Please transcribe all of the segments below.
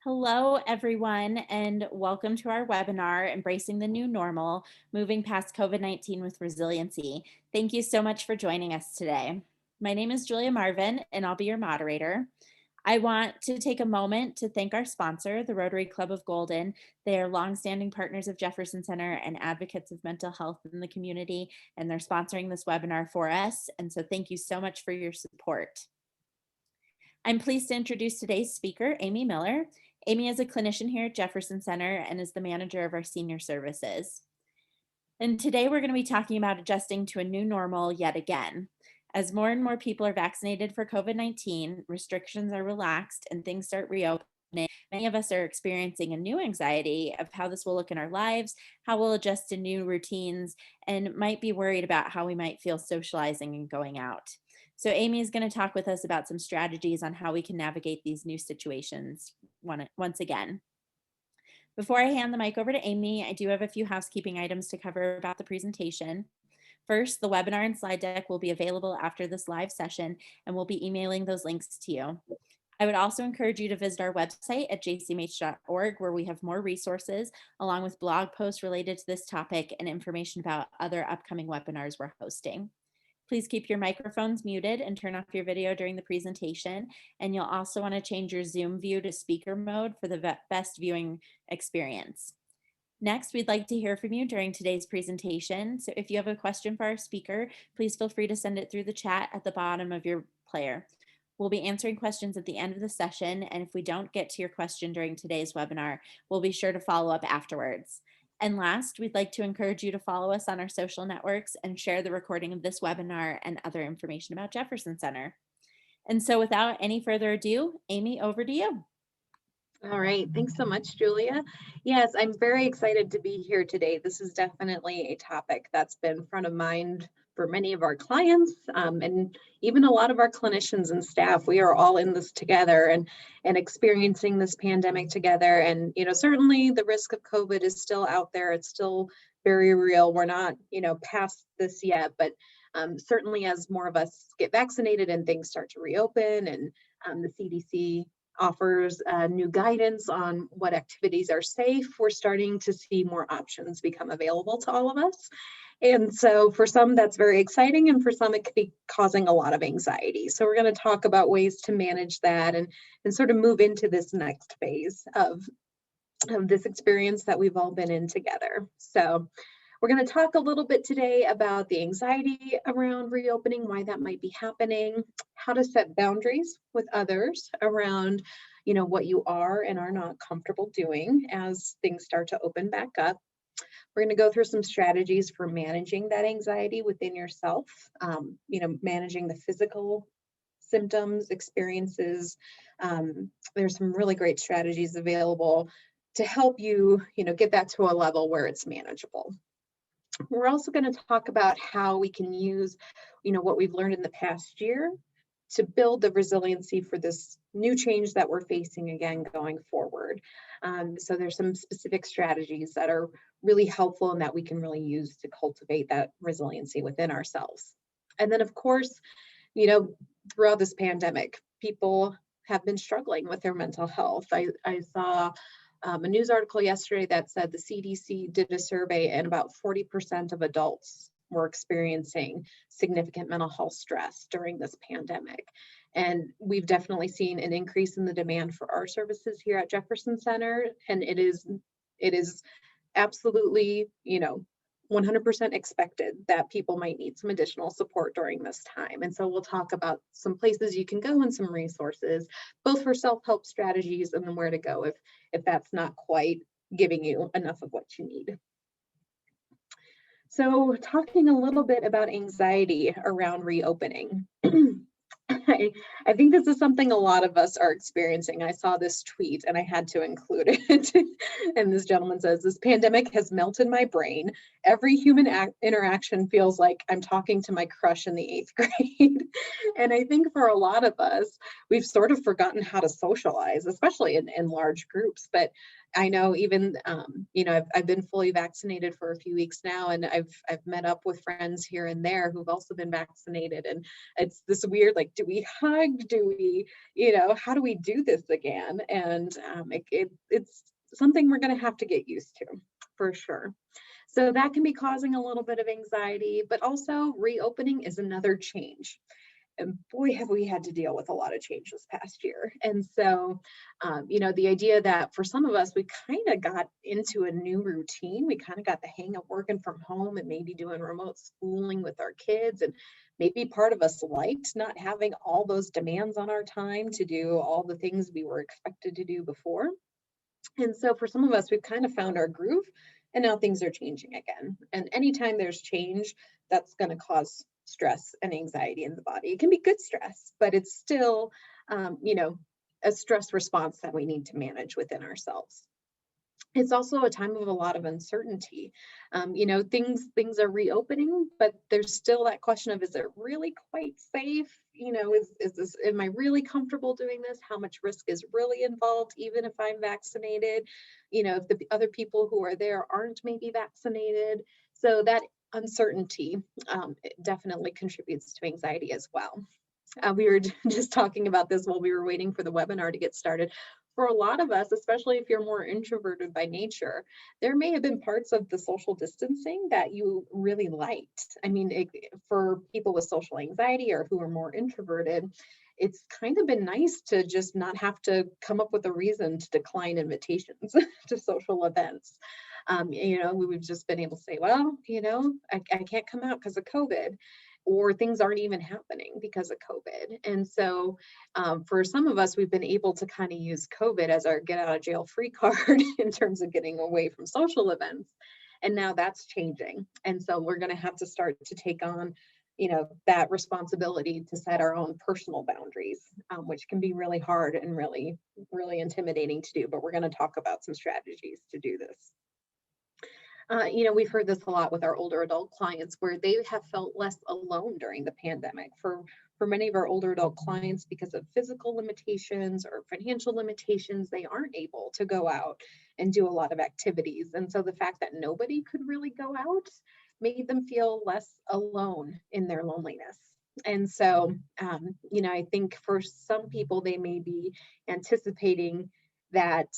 Hello, everyone, and welcome to our webinar, Embracing the New Normal, Moving Past COVID-19 with Resiliency. Thank you so much for joining us today. My name is Julia Marvin, and I'll be your moderator. I want to take a moment to thank our sponsor, the Rotary Club of Golden. They are longstanding partners of Jefferson Center and advocates of mental health in the community, and they're sponsoring this webinar for us. And so thank you so much for your support. I'm pleased to introduce today's speaker, Amy Miller. Amy is a clinician here at Jefferson Center and is the manager of our senior services. And today we're going to be talking about adjusting to a new normal yet again. As more and more people are vaccinated for COVID-19, restrictions are relaxed and things start reopening. Many of us are experiencing a new anxiety of how this will look in our lives, how we'll adjust to new routines, and might be worried about how we might feel socializing and going out. So Amy is going to talk with us about some strategies on how we can navigate these new situations once again. Before I hand the mic over to Amy, I do have a few housekeeping items to cover about the presentation. First, the webinar and slide deck will be available after this live session, and we'll be emailing those links to you. I would also encourage you to visit our website at jcmh.org, where we have more resources, along with blog posts related to this topic and information about other upcoming webinars we're hosting. Please keep your microphones muted and turn off your video during the presentation. And you'll also want to change your Zoom view to speaker mode for the best viewing experience. Next, we'd like to hear from you during today's presentation. So if you have a question for our speaker, please feel free to send it through the chat at the bottom of your player. We'll be answering questions at the end of the session, and if we don't get to your question during today's webinar, we'll be sure to follow up afterwards. And last, we'd like to encourage you to follow us on our social networks and share the recording of this webinar and other information about Jefferson Center. And so without any further ado, Amy, over to you. All right, thanks so much, Julia. Yes, I'm very excited to be here today. This is definitely a topic that's been front of mind for many of our clients and even a lot of our clinicians and staff. We are all in this together and experiencing this pandemic together. And, certainly the risk of COVID is still out there. It's still very real. We're not, past this yet, but certainly as more of us get vaccinated and things start to reopen and the CDC offers new guidance on what activities are safe, we're starting to see more options become available to all of us. And so for some, that's very exciting, and for some, it could be causing a lot of anxiety. So we're going to talk about ways to manage that and sort of move into this next phase of this experience that we've all been in together. So we're going to talk a little bit today about the anxiety around reopening, why that might be happening, how to set boundaries with others around, what you are and are not comfortable doing as things start to open back up. We're going to go through some strategies for managing that anxiety within yourself, managing the physical symptoms, experiences. There's some really great strategies available to help you, get that to a level where it's manageable. We're also going to talk about how we can use, what we've learned in the past year to build the resiliency for this new change that we're facing again going forward. So there's some specific strategies that are really helpful and that we can really use to cultivate that resiliency within ourselves. And then, of course, throughout this pandemic, people have been struggling with their mental health. I saw a news article yesterday that said the CDC did a survey and about 40% of adults were experiencing significant mental health stress during this pandemic. And we've definitely seen an increase in the demand for our services here at Jefferson Center. And it is absolutely, 100% expected that people might need some additional support during this time. And so we'll talk about some places you can go and some resources, both for self-help strategies and then where to go if that's not quite giving you enough of what you need. So talking a little bit about anxiety around reopening. I think this is something a lot of us are experiencing. I saw this tweet and I had to include it. And this gentleman says, "This pandemic has melted my brain. Every human interaction feels like I'm talking to my crush in the 8th grade." And I think for a lot of us, we've sort of forgotten how to socialize, especially in large groups. But I know even, I've been fully vaccinated for a few weeks now, and I've met up with friends here and there who've also been vaccinated. And it's this weird, like, do we hug? Do we, how do we do this again? And it's something we're going to have to get used to for sure. So that can be causing a little bit of anxiety, but also reopening is another change. And boy, have we had to deal with a lot of change this past year. And so, the idea that for some of us, we kind of got into a new routine. We kind of got the hang of working from home and maybe doing remote schooling with our kids. And maybe part of us liked not having all those demands on our time to do all the things we were expected to do before. And so for some of us, we've kind of found our groove, and now things are changing again. And anytime there's change, that's going to cause stress and anxiety in the body. It can be good stress, but it's still, a stress response that we need to manage within ourselves. It's also a time of a lot of uncertainty. Things are reopening, but there's still that question of, is it really quite safe? Am I really comfortable doing this? How much risk is really involved, even if I'm vaccinated? If the other people who are there aren't maybe vaccinated. So that uncertainty definitely contributes to anxiety as well. We were just talking about this while we were waiting for the webinar to get started. For a lot of us, especially if you're more introverted by nature, there may have been parts of the social distancing that you really liked. I mean, for people with social anxiety or who are more introverted, it's kind of been nice to just not have to come up with a reason to decline invitations to social events. We've just been able to say, well, I can't come out because of COVID, or things aren't even happening because of COVID. And so for some of us, we've been able to kind of use COVID as our get out of jail free card in terms of getting away from social events. And now that's changing. And so we're going to have to start to take on, that responsibility to set our own personal boundaries, which can be really hard and really, really intimidating to do. But we're going to talk about some strategies to do this. We've heard this a lot with our older adult clients, where they have felt less alone during the pandemic. For many of our older adult clients, because of physical limitations or financial limitations, they aren't able to go out and do a lot of activities. And so the fact that nobody could really go out made them feel less alone in their loneliness. And so, I think for some people, they may be anticipating that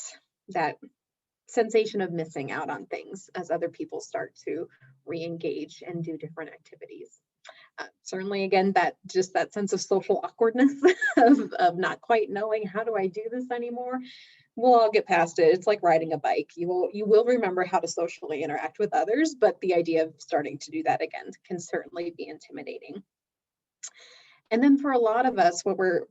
sensation of missing out on things as other people start to re-engage and do different activities. Certainly, again, that sense of social awkwardness of not quite knowing, how do I do this anymore? We'll all get past it. It's like riding a bike. You will remember how to socially interact with others, but the idea of starting to do that again can certainly be intimidating. And then for a lot of us, what we're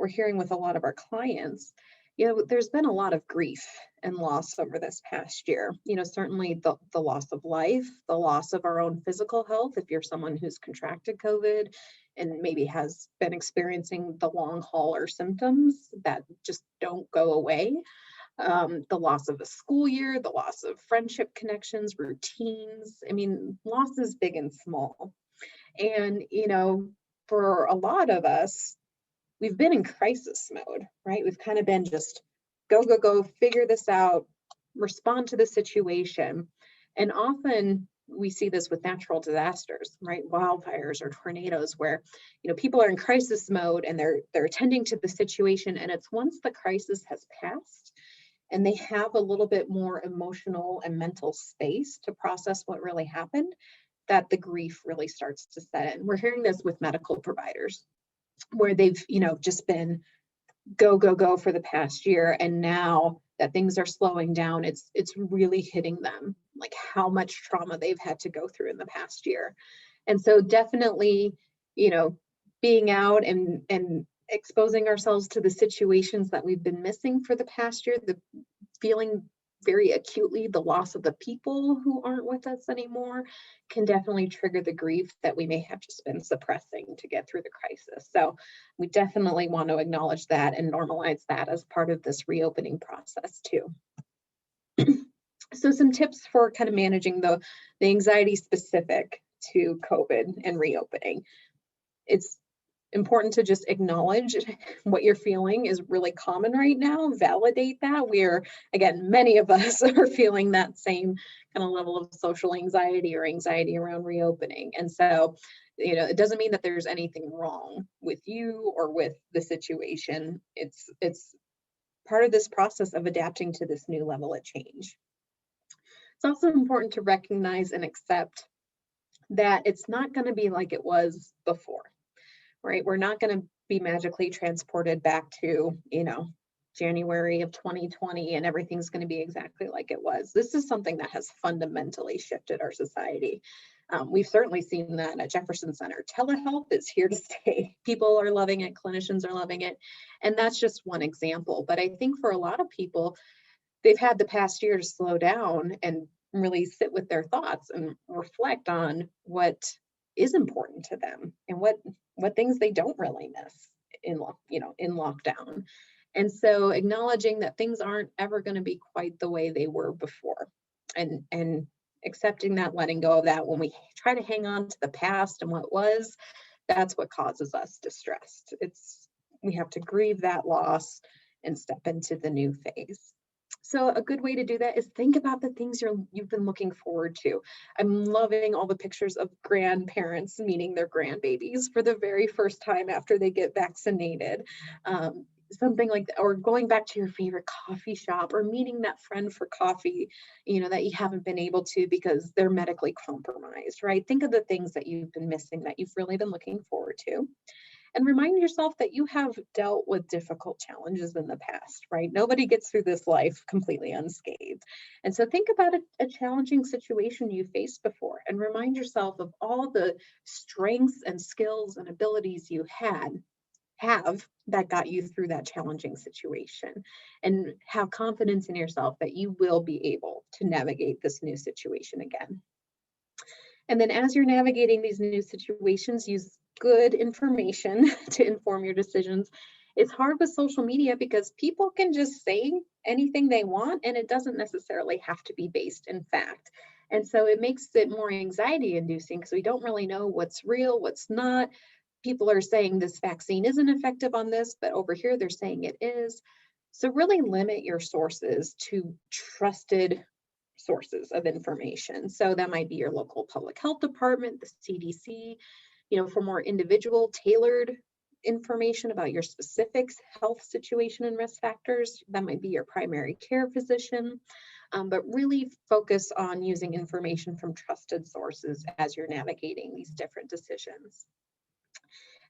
hearing with a lot of our clients, there's been a lot of grief and loss over this past year. Certainly the loss of life, the loss of our own physical health. If you're someone who's contracted COVID and maybe has been experiencing the long hauler symptoms that just don't go away, the loss of a school year, the loss of friendship connections, routines. I mean, loss is big and small. And, for a lot of us, we've been in crisis mode, right? We've kind of been just go, figure this out, respond to the situation. And often we see this with natural disasters, right? Wildfires or tornadoes, where, people are in crisis mode and they're attending to the situation. And it's once the crisis has passed and they have a little bit more emotional and mental space to process what really happened, that the grief really starts to set in. We're hearing this with medical providers, where they've, just been go for the past year. And now that things are slowing down, it's really hitting them, like how much trauma they've had to go through in the past year. And so definitely, being out and exposing ourselves to the situations that we've been missing for the past year, the feeling very acutely the loss of the people who aren't with us anymore, can definitely trigger the grief that we may have just been suppressing to get through the crisis. So we definitely want to acknowledge that and normalize that as part of this reopening process too. So some tips for kind of managing the anxiety specific to COVID and reopening. It's important to just acknowledge what you're feeling is really common right now. Validate that. Again, many of us are feeling that same kind of level of social anxiety or anxiety around reopening. And so, it doesn't mean that there's anything wrong with you or with the situation. It's part of this process of adapting to this new level of change. It's also important to recognize and accept that it's not going to be like it was before, right? We're not going to be magically transported back to, January of 2020 and everything's going to be exactly like it was. This is something that has fundamentally shifted our society. We've certainly seen that at Jefferson Center. Telehealth is here to stay. People are loving it. Clinicians are loving it. And that's just one example. But I think for a lot of people, they've had the past year to slow down and really sit with their thoughts and reflect on what is important to them and what things they don't really miss in lockdown. And so acknowledging that things aren't ever going to be quite the way they were before, and accepting that, letting go of that. When we try to hang on to the past and what was, that's what causes us distress. We have to grieve that loss and step into the new phase. So a good way to do that is think about the things you've been looking forward to. I'm loving all the pictures of grandparents meeting their grandbabies for the very first time after they get vaccinated. Something like that, or going back to your favorite coffee shop, or meeting that friend for coffee, that you haven't been able to because they're medically compromised, right? Think of the things that you've been missing that you've really been looking forward to. And remind yourself that you have dealt with difficult challenges in the past, right? Nobody gets through this life completely unscathed. And so think about a challenging situation you faced before and remind yourself of all the strengths and skills and abilities you have that got you through that challenging situation, and have confidence in yourself that you will be able to navigate this new situation again. And then as you're navigating these new situations, use good information to inform your decisions. It's hard with social media because people can just say anything they want and it doesn't necessarily have to be based in fact. And so it makes it more anxiety inducing because we don't really know what's real, what's not. People are saying this vaccine isn't effective on this, but over here they're saying it is. So really limit your sources to trusted sources of information. So that might be your local public health department, the CDC, for more individual tailored information about your specific health situation and risk factors. That might be your primary care physician, but really focus on using information from trusted sources as you're navigating these different decisions.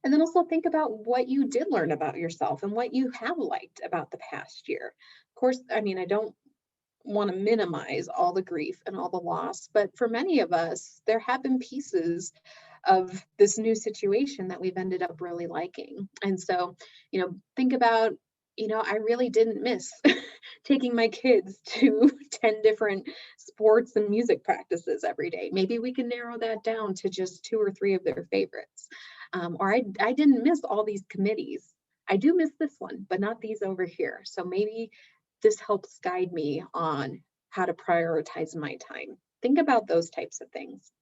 And then also think about what you did learn about yourself and what you have liked about the past year. Of course, I don't want to minimize all the grief and all the loss, but for many of us, there have been pieces of this new situation that we've ended up really liking. And so, think about, I really didn't miss taking my kids to 10 different sports and music practices every day. Maybe we can narrow that down to just 2 or 3 of their favorites. Or I didn't miss all these committees. I do miss this one, but not these over here. So maybe this helps guide me on how to prioritize my time. Think about those types of things.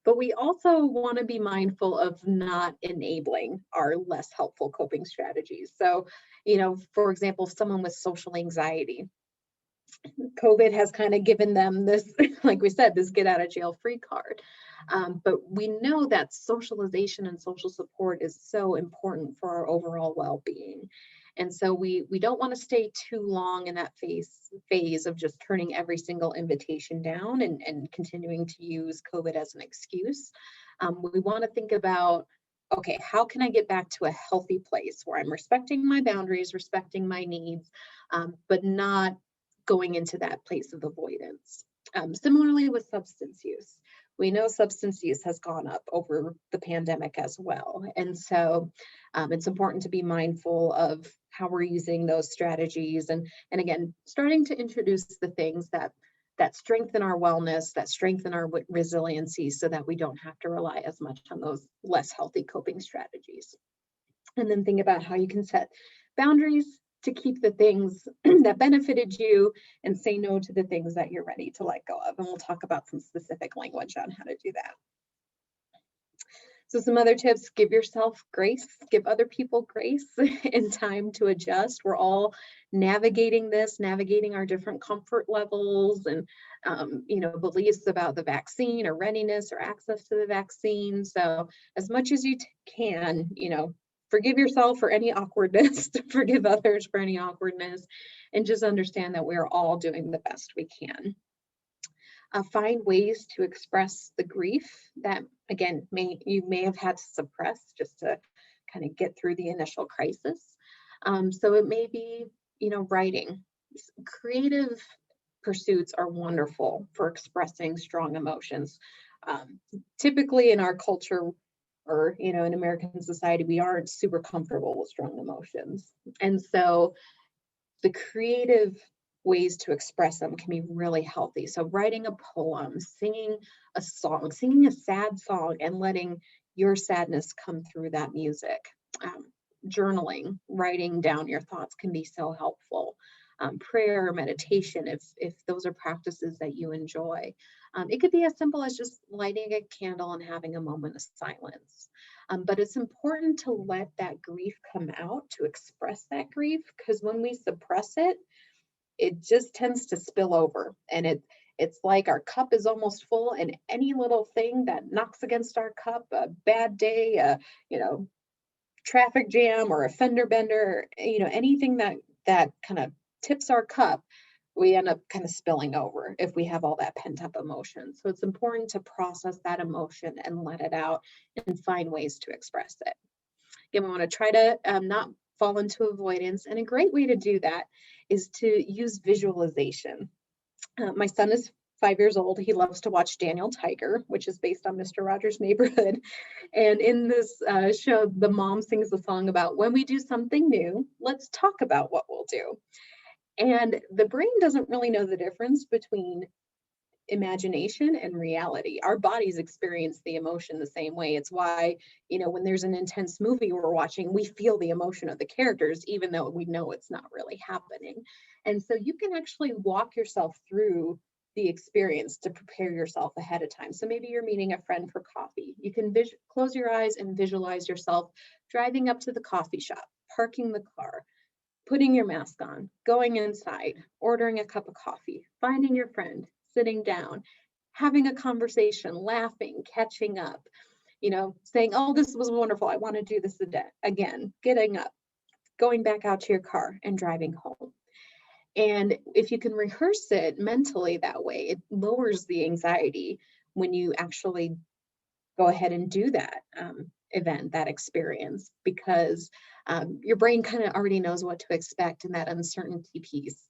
But we also want to be mindful of not enabling our less helpful coping strategies. So, for example, someone with social anxiety, COVID has kind of given them this, like we said, this get out of jail free card. But we know that socialization and social support is so important for our overall well-being. And so we don't want to stay too long in that phase of just turning every single invitation down and continuing to use COVID as an excuse. We want to think about, okay, how can I get back to a healthy place where I'm respecting my boundaries, respecting my needs, but not going into that place of avoidance. Similarly with substance use, we know substance use has gone up over the pandemic as well. And so it's important to be mindful of how we're using those strategies. And again, starting to introduce the things that strengthen our wellness, that strengthen our resiliency so that we don't have to rely as much on those less healthy coping strategies. And then think about how you can set boundaries to keep the things that benefited you and say no to the things that you're ready to let go of. And we'll talk about some specific language on how to do that. So some other tips: give yourself grace, give other people grace and time to adjust. We're all navigating this, navigating our different comfort levels and, beliefs about the vaccine or readiness or access to the vaccine. So as much as you can, forgive yourself for any awkwardness, forgive others for any awkwardness, and just understand that we're all doing the best we can. Find ways to express the grief that, again, you may have had to suppress just to kind of get through the initial crisis. So it may be, writing. Creative pursuits are wonderful for expressing strong emotions. Typically in our culture, or in American society, we aren't super comfortable with strong emotions, and so the creative ways to express them can be really healthy. So writing a poem, singing a song, singing a sad song and letting your sadness come through that music. Journaling, writing down your thoughts can be so helpful. Prayer, meditation, if those are practices that you enjoy. It could be as simple as just lighting a candle and having a moment of silence. But it's important to let that grief come out, to express that grief, because when we suppress it, it just tends to spill over. And it's like our cup is almost full, and any little thing that knocks against our cup, a bad day, traffic jam or a fender bender, anything that kind of tips our cup, we end up kind of spilling over if we have all that pent up emotion. So it's important to process that emotion and let it out and find ways to express it. Again, we want to try to not fall into avoidance. And a great way to do that is to use visualization. My son is 5 years old. He loves to watch Daniel Tiger, which is based on Mr. Rogers' Neighborhood. And in this show, the mom sings a song about, when we do something new, let's talk about what we'll do. And the brain doesn't really know the difference between imagination and reality. Our bodies experience the emotion the same way. It's why, when there's an intense movie we're watching, we feel the emotion of the characters, even though we know it's not really happening. And so you can actually walk yourself through the experience to prepare yourself ahead of time. So maybe you're meeting a friend for coffee. You can close your eyes and visualize yourself driving up to the coffee shop, parking the car, putting your mask on, going inside, ordering a cup of coffee, finding your friend, sitting down, having a conversation, laughing, catching up, saying, oh, this was wonderful, I want to do this again, getting up, going back out to your car and driving home. And if you can rehearse it mentally that way, it lowers the anxiety when you actually go ahead and do that event, that experience, because your brain kind of already knows what to expect, and that uncertainty piece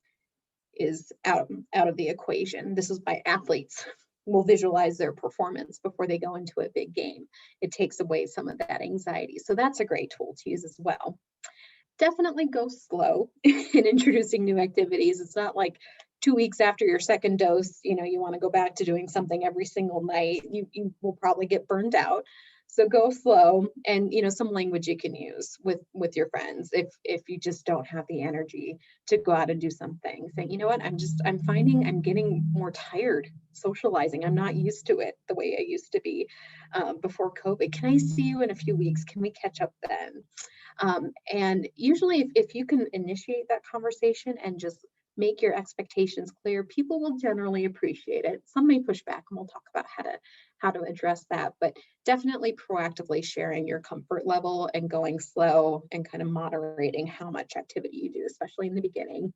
is out of the equation. This is why athletes will visualize their performance before they go into a big game. It takes away some of that anxiety. So that's a great tool to use as well. Definitely go slow in introducing new activities. It's not like 2 weeks after your second dose, you want to go back to doing something every single night. You will probably get burned out. So go slow, and some language you can use with your friends if you just don't have the energy to go out and do something. Saying, you know what, I'm finding I'm getting more tired socializing. I'm not used to it the way I used to be before COVID. Can I see you in a few weeks? Can we catch up then? And usually if you can initiate that conversation and just make your expectations clear, people will generally appreciate it. Some may push back, and we'll talk about how to address that, but definitely proactively sharing your comfort level and going slow and kind of moderating how much activity you do, especially in the beginning.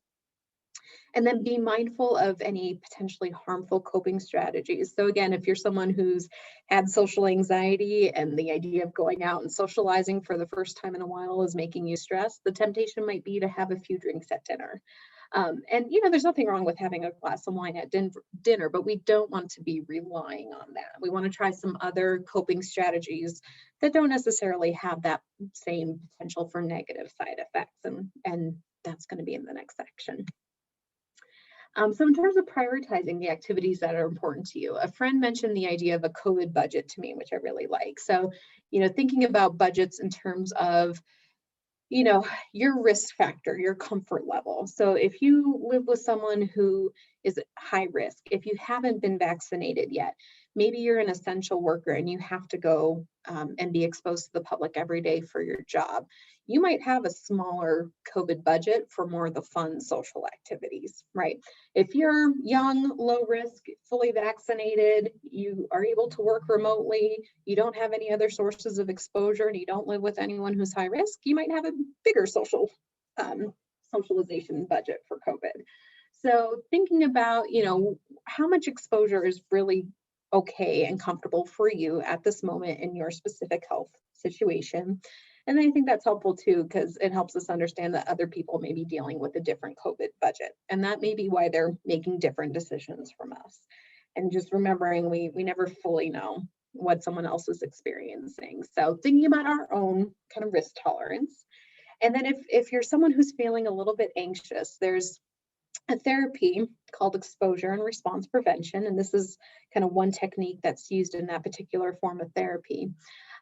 And then be mindful of any potentially harmful coping strategies. So again, if you're someone who's had social anxiety and the idea of going out and socializing for the first time in a while is making you stressed, the temptation might be to have a few drinks at dinner. And there's nothing wrong with having a glass of wine at dinner, but we don't want to be relying on that. We want to try some other coping strategies that don't necessarily have that same potential for negative side effects. And that's going to be in the next section. So in terms of prioritizing the activities that are important to you, a friend mentioned the idea of a COVID budget to me, which I really like. So, thinking about budgets in terms of, your risk factor, your comfort level. So if you live with someone who is high risk, if you haven't been vaccinated yet, Maybe you're an essential worker and you have to go and be exposed to the public every day for your job. You might have a smaller COVID budget for more of the fun social activities, right? If you're young, low risk, fully vaccinated, you are able to work remotely, you don't have any other sources of exposure, and you don't live with anyone who's high risk, you might have a bigger socialization budget for COVID. So thinking about, how much exposure is really okay and comfortable for you at this moment in your specific health situation. And I think that's helpful too, because it helps us understand that other people may be dealing with a different COVID budget. And that may be why they're making different decisions from us. And just remembering we never fully know what someone else is experiencing. So thinking about our own kind of risk tolerance. And then if you're someone who's feeling a little bit anxious, there's a therapy called exposure and response prevention. And this is kind of one technique that's used in that particular form of therapy.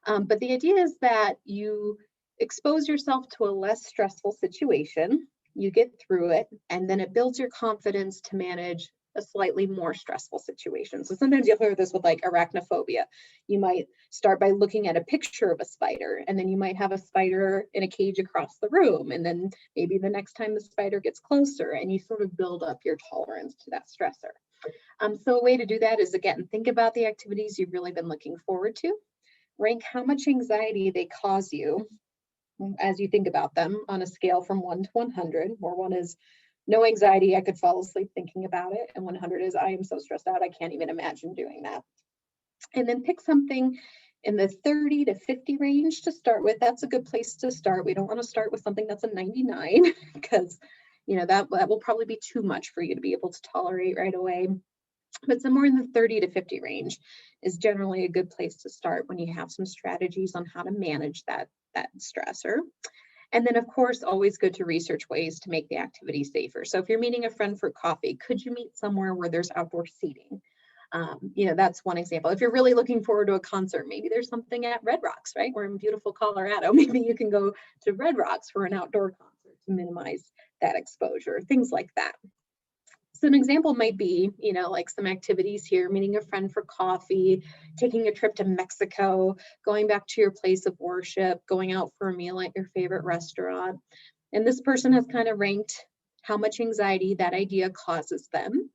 But the idea is that you expose yourself to a less stressful situation, you get through it, and then it builds your confidence to manage a slightly more stressful situation. So sometimes you'll hear this with like arachnophobia. You might start by looking at a picture of a spider, and then you might have a spider in a cage across the room. And then maybe the next time the spider gets closer, and you sort of build up your tolerance to that stressor. So a way to do that is, again, think about the activities you've really been looking forward to. Rank how much anxiety they cause you as you think about them on a scale from 1 to 100, where 1 is no anxiety, I could fall asleep thinking about it, and 100 is I am so stressed out, I can't even imagine doing that. And then pick something in the 30 to 50 range to start with. That's a good place to start. We don't want to start with something that's a 99 because that will probably be too much for you to be able to tolerate right away. But somewhere in the 30 to 50 range is generally a good place to start when you have some strategies on how to manage that stressor. And then, of course, always good to research ways to make the activity safer. So if you're meeting a friend for coffee, could you meet somewhere where there's outdoor seating? That's one example. If you're really looking forward to a concert, maybe there's something at Red Rocks, right? We're in beautiful Colorado. Maybe you can go to Red Rocks for an outdoor concert to minimize that exposure, things like that. So an example might be, like some activities here, meeting a friend for coffee, taking a trip to Mexico, going back to your place of worship, going out for a meal at your favorite restaurant. And this person has kind of ranked how much anxiety that idea causes them.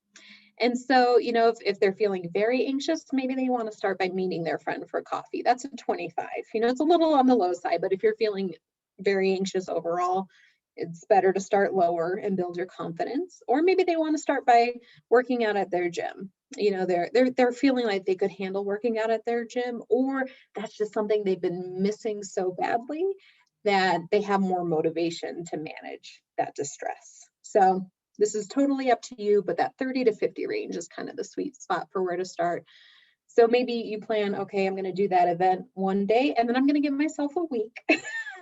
And so, if they're feeling very anxious, maybe they want to start by meeting their friend for coffee. That's a 25. It's a little on the low side, but if you're feeling very anxious overall, it's better to start lower and build your confidence. Or maybe they want to start by working out at their gym. They're feeling like they could handle working out at their gym, or that's just something they've been missing so badly that they have more motivation to manage that distress. So this is totally up to you, but that 30 to 50 range is kind of the sweet spot for where to start. So maybe you plan, okay, I'm going to do that event one day, and then I'm going to give myself a week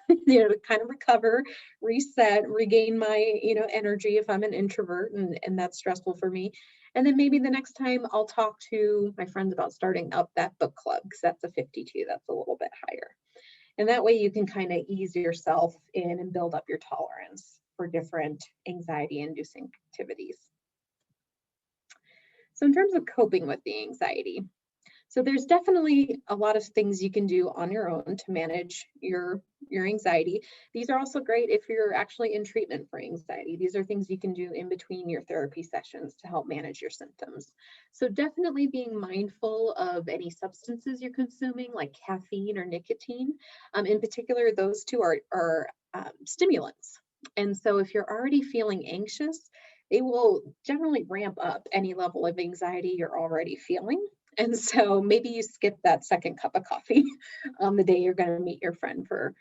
to kind of recover, reset, regain my, energy if I'm an introvert and that's stressful for me. And then maybe the next time I'll talk to my friends about starting up that book club, because that's a 52, that's a little bit higher. And that way you can kind of ease yourself in and build up your tolerance for different anxiety-inducing activities. So in terms of coping with the anxiety, so there's definitely a lot of things you can do on your own to manage your anxiety. These are also great if you're actually in treatment for anxiety. These are things you can do in between your therapy sessions to help manage your symptoms. So definitely being mindful of any substances you're consuming, like caffeine or nicotine. In particular, those two are stimulants. And so if you're already feeling anxious, they will generally ramp up any level of anxiety you're already feeling. And so maybe you skip that second cup of coffee on the day you're going to meet your friend for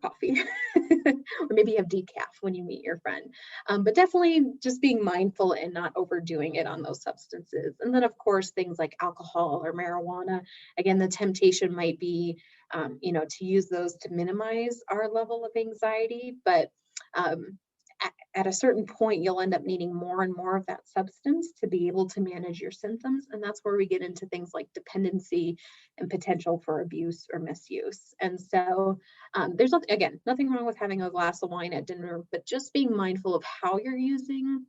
coffee, or maybe you have decaf when you meet your friend. But definitely just being mindful and not overdoing it on those substances. And then, of course, things like alcohol or marijuana. Again, the temptation might be, to use those to minimize our level of anxiety, but at a certain point, you'll end up needing more and more of that substance to be able to manage your symptoms. And that's where we get into things like dependency and potential for abuse or misuse. And so there's nothing wrong with having a glass of wine at dinner, but just being mindful of how you're using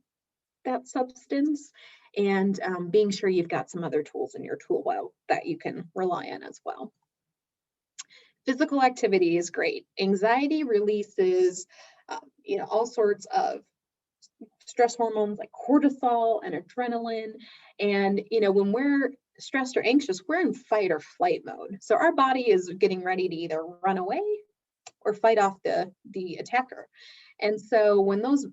that substance and being sure you've got some other tools in your tool belt that you can rely on as well. Physical activity is great. Anxiety releases, all sorts of stress hormones like cortisol and adrenaline. And, when we're stressed or anxious, we're in fight or flight mode. So our body is getting ready to either run away or fight off the attacker. And so when those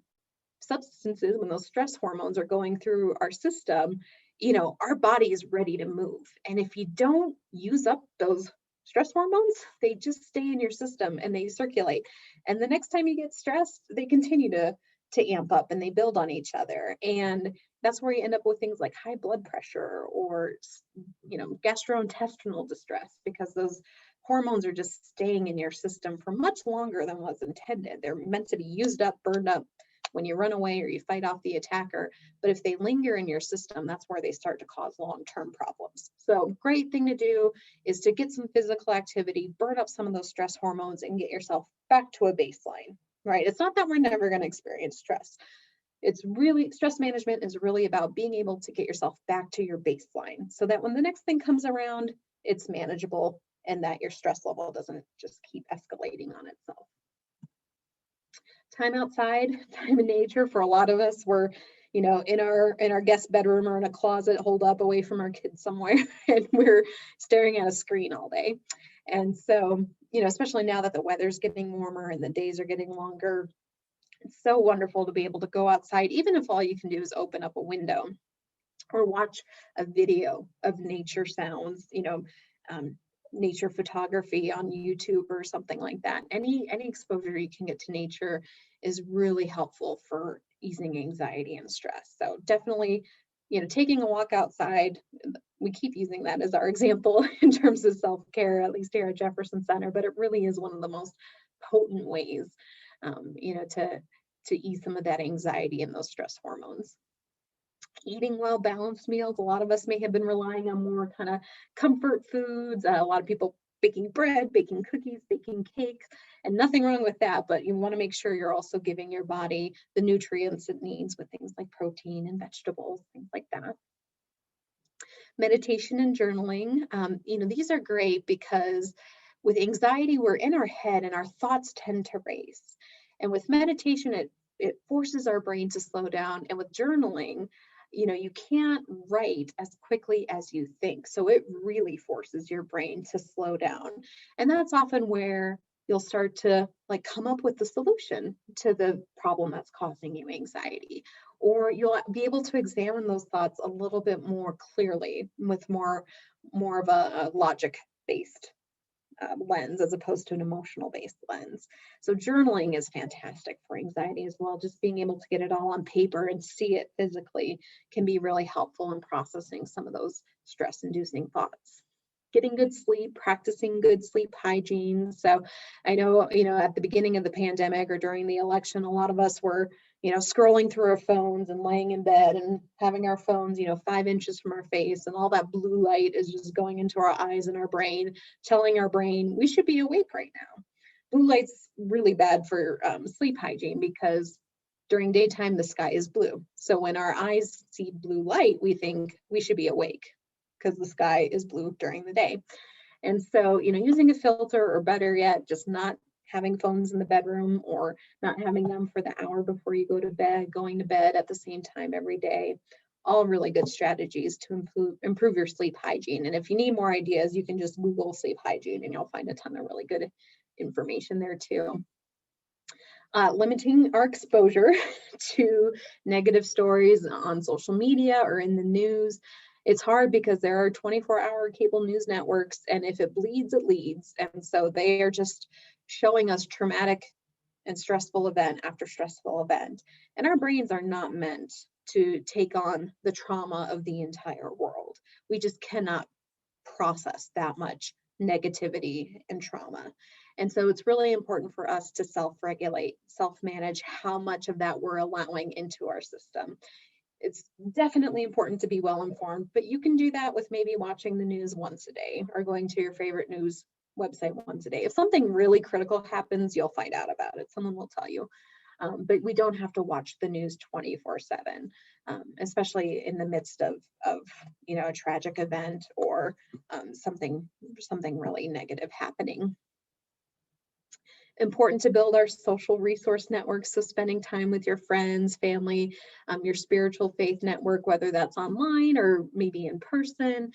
substances, when those stress hormones are going through our system, our body is ready to move. And if you don't use up those stress hormones, they just stay in your system and they circulate. And the next time you get stressed, they continue to amp up and they build on each other. And that's where you end up with things like high blood pressure or, gastrointestinal distress, because those hormones are just staying in your system for much longer than was intended. They're meant to be used up, burned up when you run away or you fight off the attacker. But if they linger in your system, that's where they start to cause long-term problems. So great thing to do is to get some physical activity, burn up some of those stress hormones, and get yourself back to a baseline, right? It's not that we're never going to experience stress. It's really, stress management is really about being able to get yourself back to your baseline so that when the next thing comes around, it's manageable and that your stress level doesn't just keep escalating on itself. Time outside, time in nature. For a lot of us, we're, in our guest bedroom or in a closet holed up away from our kids somewhere, and we're staring at a screen all day. And so, especially now that the weather's getting warmer and the days are getting longer, it's so wonderful to be able to go outside, even if all you can do is open up a window or watch a video of nature sounds, nature photography on YouTube or something like that. Any exposure you can get to nature is really helpful for easing anxiety and stress. So definitely, taking a walk outside, we keep using that as our example in terms of self-care, at least here at Jefferson Center, but it really is one of the most potent ways, to ease some of that anxiety and those stress hormones. Eating well-balanced meals. A lot of us may have been relying on more kind of comfort foods. A lot of people baking bread, baking cookies, baking cakes, and nothing wrong with that, but you want to make sure you're also giving your body the nutrients it needs with things like protein and vegetables, things like that. Meditation and journaling. These are great because with anxiety, we're in our head and our thoughts tend to race. And with meditation, it forces our brain to slow down. And with journaling, you can't write as quickly as you think. So it really forces your brain to slow down. And that's often where you'll start to come up with the solution to the problem that's causing you anxiety. Or you'll be able to examine those thoughts a little bit more clearly with more of a logic-based lens as opposed to an emotional-based lens. So journaling is fantastic for anxiety as well. Just being able to get it all on paper and see it physically can be really helpful in processing some of those stress-inducing thoughts. Getting good sleep, practicing good sleep hygiene. So I know, at the beginning of the pandemic or during the election, a lot of us were scrolling through our phones and laying in bed and having our phones, 5 inches from our face, and all that blue light is just going into our eyes and our brain, telling our brain we should be awake right now. Blue light's really bad for sleep hygiene because during daytime, the sky is blue. So when our eyes see blue light, we think we should be awake because the sky is blue during the day. And so, using a filter, or better yet, just not having phones in the bedroom or not having them for the hour before you go to bed, going to bed at the same time every day, all really good strategies to improve your sleep hygiene. And if you need more ideas, you can just Google sleep hygiene and you'll find a ton of really good information there too. Limiting our exposure to negative stories on social media or in the news. It's hard because there are 24-hour cable news networks, and if it bleeds, it leads. And so they are just showing us traumatic and stressful event after stressful event. And our brains are not meant to take on the trauma of the entire world. We just cannot process that much negativity and trauma. And so it's really important for us to self-regulate, self-manage how much of that we're allowing into our system. It's definitely important to be well informed, but you can do that with maybe watching the news once a day or going to your favorite news website once a day. If something really critical happens, you'll find out about it. Someone will tell you. but we don't have to watch the news 24/7, especially in the midst of a tragic event or something really negative happening. Important to build our social resource networks, so spending time with your friends, family, your spiritual faith network, whether that's online or maybe in person.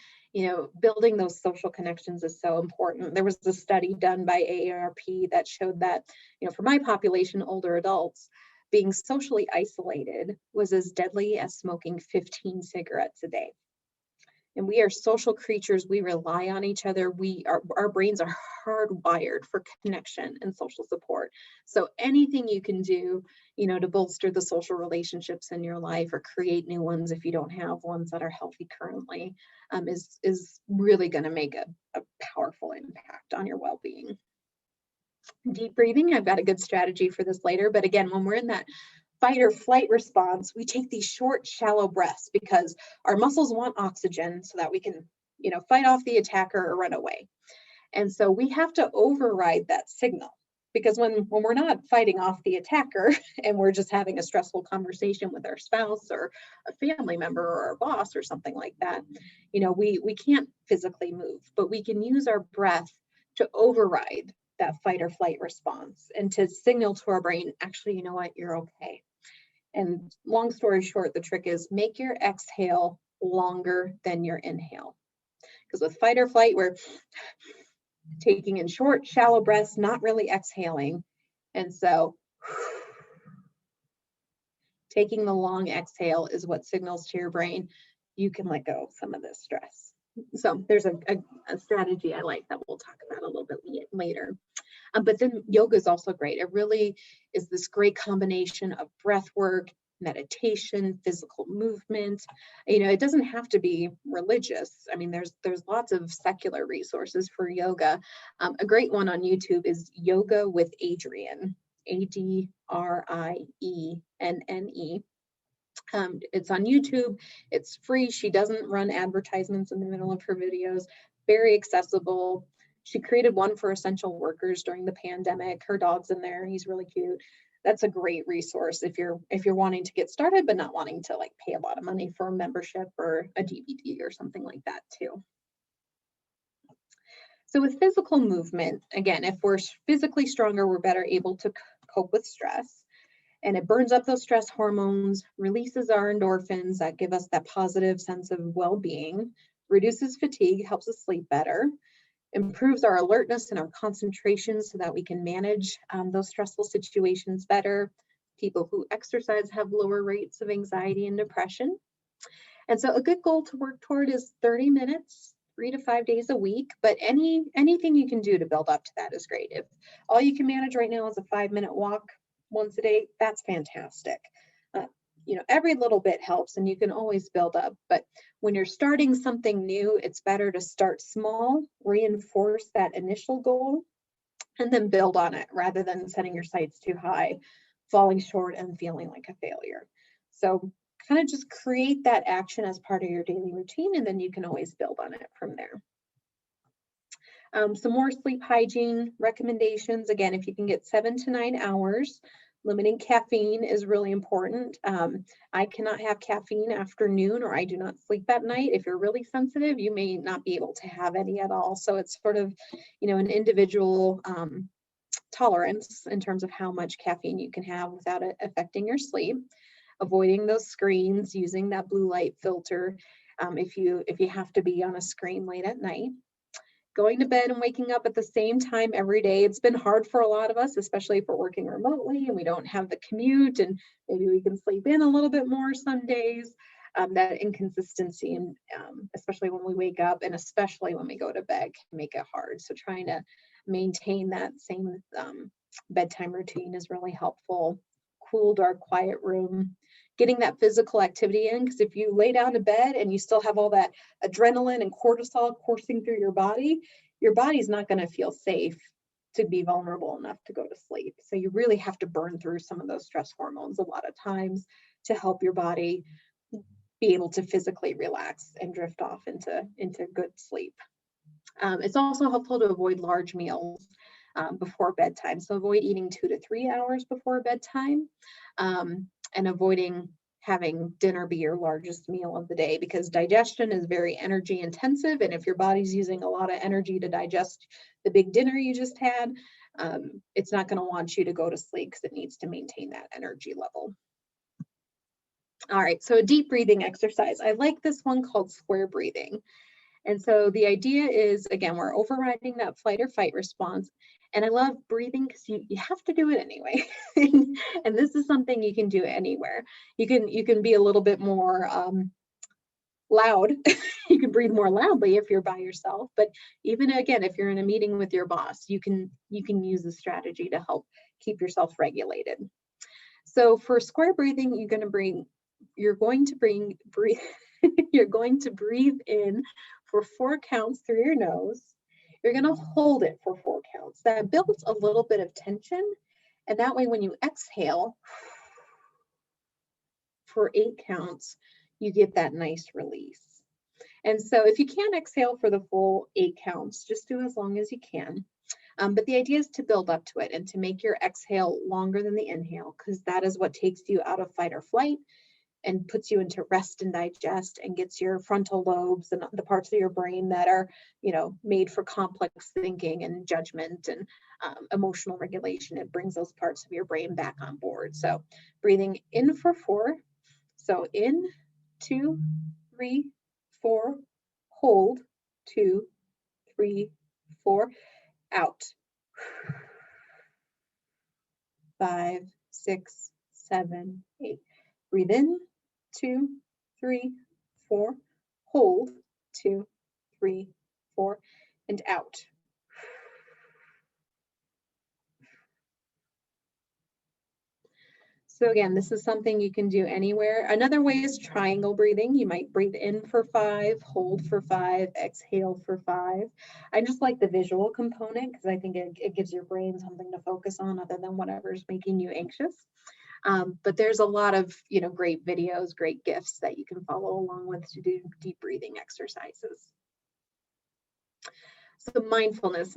Building those social connections is so important. There was a study done by AARP that showed that, for my population, older adults, being socially isolated was as deadly as smoking 15 cigarettes a day. And we are social creatures. We rely on each other. Our brains are hardwired for connection and social support. So anything you can do, to bolster the social relationships in your life or create new ones if you don't have ones that are healthy currently, is really going to make a powerful impact on your well-being. Deep breathing, I've got a good strategy for this later. But again, when we're in that fight or flight response, we take these short, shallow breaths because our muscles want oxygen so that we can, fight off the attacker or run away. And so we have to override that signal, because when we're not fighting off the attacker and we're just having a stressful conversation with our spouse or a family member or our boss or something like that, we can't physically move, but we can use our breath to override that fight or flight response and to signal to our brain, actually, you know what, you're okay. And long story short, the trick is make your exhale longer than your inhale. Because with fight or flight, we're taking in short, shallow breaths, not really exhaling. And so taking the long exhale is what signals to your brain, you can let go of some of this stress. So there's a strategy I like that we'll talk about a little bit later. But then yoga is also great. It really is this great combination of breath work, meditation, physical movement. It doesn't have to be religious. I mean, there's lots of secular resources for yoga. A great one on YouTube is Yoga with Adriene, Adrienne. It's on YouTube. It's free. She doesn't run advertisements in the middle of her videos. Very accessible. She created one for essential workers during the pandemic. Her dog's in there. He's really cute. That's a great resource if you're wanting to get started, but not wanting to pay a lot of money for a membership or a DVD or something like that too. So with physical movement, again, if we're physically stronger, we're better able to cope with stress. And it burns up those stress hormones, releases our endorphins that give us that positive sense of well-being, reduces fatigue, helps us sleep better, improves our alertness and our concentration so that we can manage those stressful situations better. People who exercise have lower rates of anxiety and depression. And so a good goal to work toward is 30 minutes, 3 to 5 days a week, but anything you can do to build up to that is great. If all you can manage right now is a 5-minute walk once a day, that's fantastic. Every little bit helps and you can always build up. But when you're starting something new, it's better to start small, reinforce that initial goal, and then build on it rather than setting your sights too high, falling short and feeling like a failure. So kind of just create that action as part of your daily routine, and then you can always build on it from there. Some more sleep hygiene recommendations. Again, if you can get 7 to 9 hours, limiting caffeine is really important. I cannot have caffeine after noon, or I do not sleep at night. If you're really sensitive, you may not be able to have any at all. So it's sort of, an individual tolerance in terms of how much caffeine you can have without it affecting your sleep. Avoiding those screens, using that blue light filter if you have to be on a screen late at night. Going to bed and waking up at the same time every day. It's been hard for a lot of us, especially if we're working remotely and we don't have the commute, and maybe we can sleep in a little bit more some days. That inconsistency, and especially when we wake up and especially when we go to bed, can make it hard. So trying to maintain that same bedtime routine is really helpful. Cool, dark, quiet room. Getting that physical activity in, because if you lay down to bed and you still have all that adrenaline and cortisol coursing through your body's not going to feel safe to be vulnerable enough to go to sleep. So you really have to burn through some of those stress hormones a lot of times to help your body be able to physically relax and drift off into good sleep. It's also helpful to avoid large meals. before bedtime. So avoid eating 2 to 3 hours before bedtime, and avoiding having dinner be your largest meal of the day, because digestion is very energy intensive. And if your body's using a lot of energy to digest the big dinner you just had, it's not going to want you to go to sleep because it needs to maintain that energy level. All right, so a deep breathing exercise. I like this one called square breathing. And so the idea is, again, we're overriding that flight or fight response. And I love breathing because you have to do it anyway. And this is something you can do anywhere. You can be a little bit more loud. You can breathe more loudly if you're by yourself. But even again, if you're in a meeting with your boss, you can use the strategy to help keep yourself regulated. So for square breathing, you're going to breathe in for 4 counts through your nose. You're going to hold it for 4 counts. That builds a little bit of tension. And that way, when you exhale for 8 counts, you get that nice release. And so if you can't exhale for the full 8 counts, just do as long as you can. But the idea is to build up to it and to make your exhale longer than the inhale, because that is what takes you out of fight or flight and puts you into rest and digest and gets your frontal lobes and the parts of your brain that are, made for complex thinking and judgment and emotional regulation. It brings those parts of your brain back on board. So breathing in for 4. So in, 2, 3, 4, hold, 2, 3, 4, out. 5, 6, 7, 8. Breathe in, 2, 3, 4. Hold, 2, 3, 4, and out. So again, this is something you can do anywhere. Another way is triangle breathing. You might breathe in for 5, hold for 5, exhale for 5. I just like the visual component because I think it gives your brain something to focus on other than whatever's making you anxious. But there's a lot of, great videos, great GIFs that you can follow along with to do deep breathing exercises. So mindfulness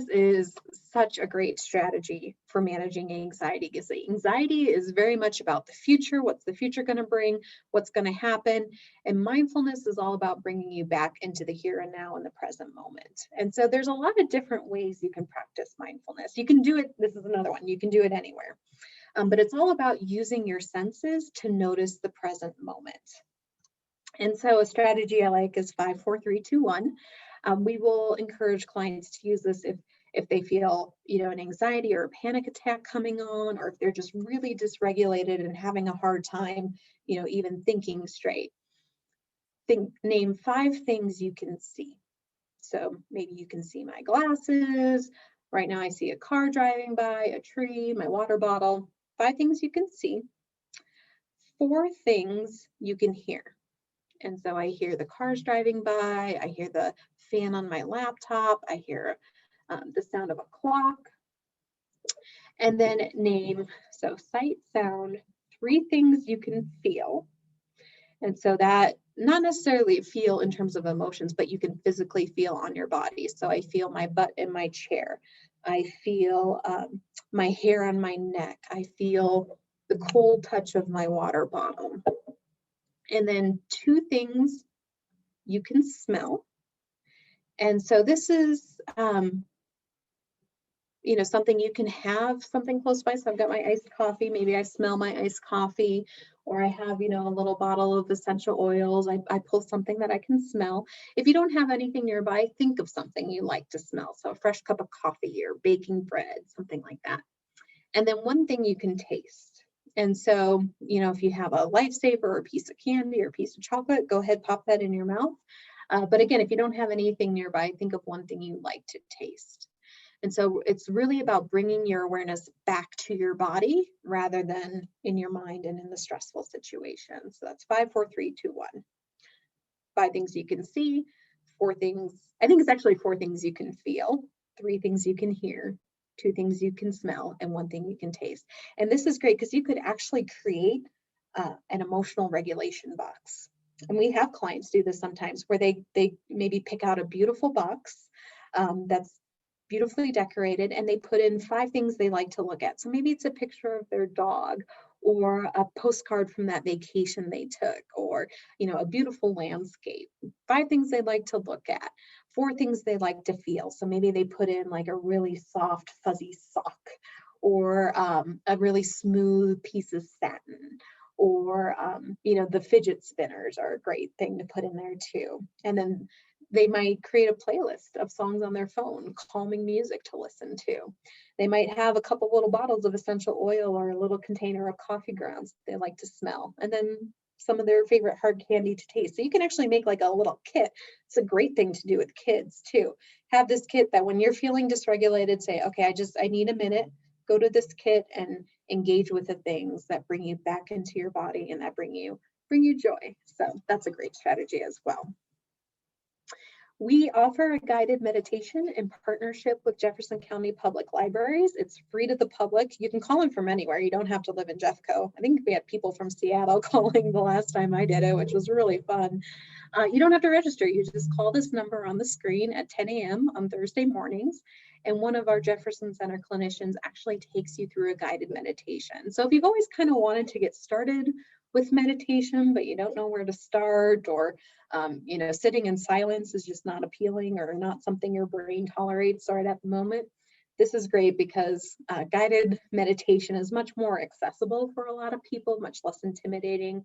is such a great strategy for managing anxiety, because anxiety is very much about the future. What's the future going to bring? What's going to happen? And mindfulness is all about bringing you back into the here and now in the present moment. And so there's a lot of different ways you can practice mindfulness. You can do it. This is another one. You can do it anywhere. But it's all about using your senses to notice the present moment. And so a strategy I like is 5, 4, 3, 2, 1. We will encourage clients to use this if they feel, an anxiety or a panic attack coming on, or if they're just really dysregulated and having a hard time, even thinking straight. Name 5 things you can see. So maybe you can see my glasses. Right now I see a car driving by, a tree, my water bottle. 5 things you can see. 4 things you can hear. And so I hear the cars driving by, I hear the fan on my laptop, I hear the sound of a clock. And then name, so sight, sound, 3 things you can feel. And so that, not necessarily feel in terms of emotions, but you can physically feel on your body. So I feel my butt in my chair. I feel my hair on my neck. I feel the cold touch of my water bottle. And then 2 things you can smell. And so this is, something you can have something close by. So I've got my iced coffee. Maybe I smell my iced coffee, or I have, a little bottle of essential oils. I pull something that I can smell. If you don't have anything nearby, think of something you like to smell. So a fresh cup of coffee or baking bread, something like that. And then 1 thing you can taste. And so, if you have a lifesaver or a piece of candy or a piece of chocolate, go ahead, pop that in your mouth. But again, if you don't have anything nearby, think of 1 thing you like to taste. And so it's really about bringing your awareness back to your body rather than in your mind and in the stressful situation. So that's 5, 4, 3, 2, 1. 5 things you can see, 4 things, I think it's actually 4 things you can feel, 3 things you can hear, 2 things you can smell, and 1 thing you can taste. And this is great because you could actually create an emotional regulation box. And we have clients do this sometimes where they maybe pick out a beautiful box that's beautifully decorated, and they put in 5 things they like to look at. So maybe it's a picture of their dog, or a postcard from that vacation they took, or a beautiful landscape. 5 things they like to look at, 4 things they like to feel. So maybe they put in like a really soft fuzzy sock, or a really smooth piece of satin, or the fidget spinners are a great thing to put in there too. And then they might create a playlist of songs on their phone, calming music to listen to. They might have a couple little bottles of essential oil, or a little container of coffee grounds they like to smell, and then some of their favorite hard candy to taste. So you can actually make like a little kit. It's a great thing to do with kids too. Have this kit that when you're feeling dysregulated, say, okay, I need a minute, go to this kit and engage with the things that bring you back into your body and that bring you joy. So that's a great strategy as well. We offer a guided meditation in partnership with Jefferson County Public Libraries. It's free to the public. You can call in from anywhere. You don't have to live in Jeffco. I think we had people from Seattle calling the last time I did it, which was really fun. You don't have to register. You just call this number on the screen at 10 a.m. on Thursday mornings, and one of our Jefferson Center clinicians actually takes you through a guided meditation. So if you've always kind of wanted to get started with meditation, but you don't know where to start, or sitting in silence is just not appealing or not something your brain tolerates right at the moment, this is great because guided meditation is much more accessible for a lot of people, much less intimidating.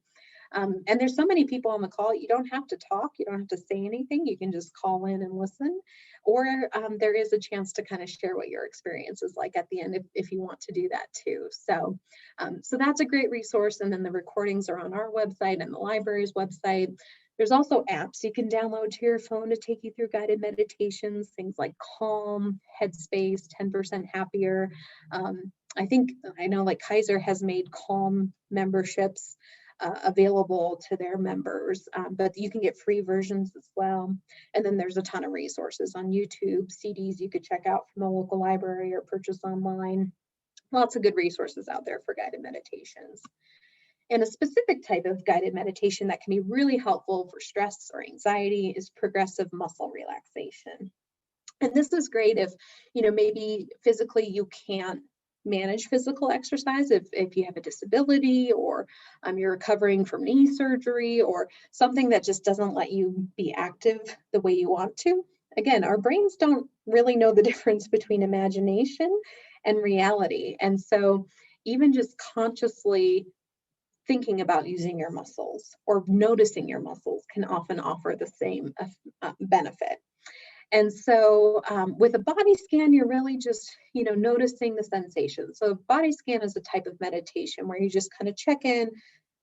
And there's so many people on the call, you don't have to talk, you don't have to say anything, you can just call in and listen. Or there is a chance to kind of share what your experience is like at the end if you want to do that too. So that's a great resource. And then the recordings are on our website and the library's website. There's also apps you can download to your phone to take you through guided meditations, things like Calm, Headspace, 10% Happier. I know like Kaiser has made Calm memberships available to their members, but you can get free versions as well. And then there's a ton of resources on YouTube, CDs you could check out from the local library or purchase online. Lots of good resources out there for guided meditations. And a specific type of guided meditation that can be really helpful for stress or anxiety is progressive muscle relaxation. And this is great if, maybe physically you can't manage physical exercise, if you have a disability, or you're recovering from knee surgery, or something that just doesn't let you be active the way you want to. Again, our brains don't really know the difference between imagination and reality. And so even just consciously thinking about using your muscles or noticing your muscles can often offer the same benefit. And so with a body scan, you're really just, noticing the sensation. So a body scan is a type of meditation where you just kind of check in.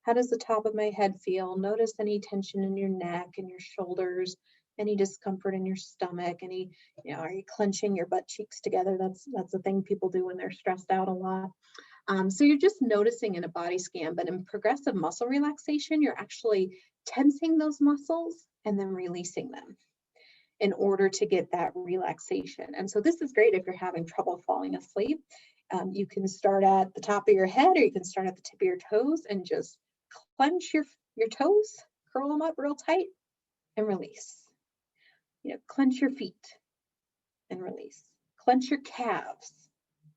How does the top of my head feel? Notice any tension in your neck and your shoulders, any discomfort in your stomach, are you clenching your butt cheeks together? That's a thing people do when they're stressed out a lot. So you're just noticing in a body scan, but in progressive muscle relaxation, you're actually tensing those muscles and then releasing them in order to get that relaxation. And so this is great if you're having trouble falling asleep. You can start at the top of your head, or you can start at the tip of your toes and just clench your toes, curl them up real tight and release. Clench your feet and release. Clench your calves.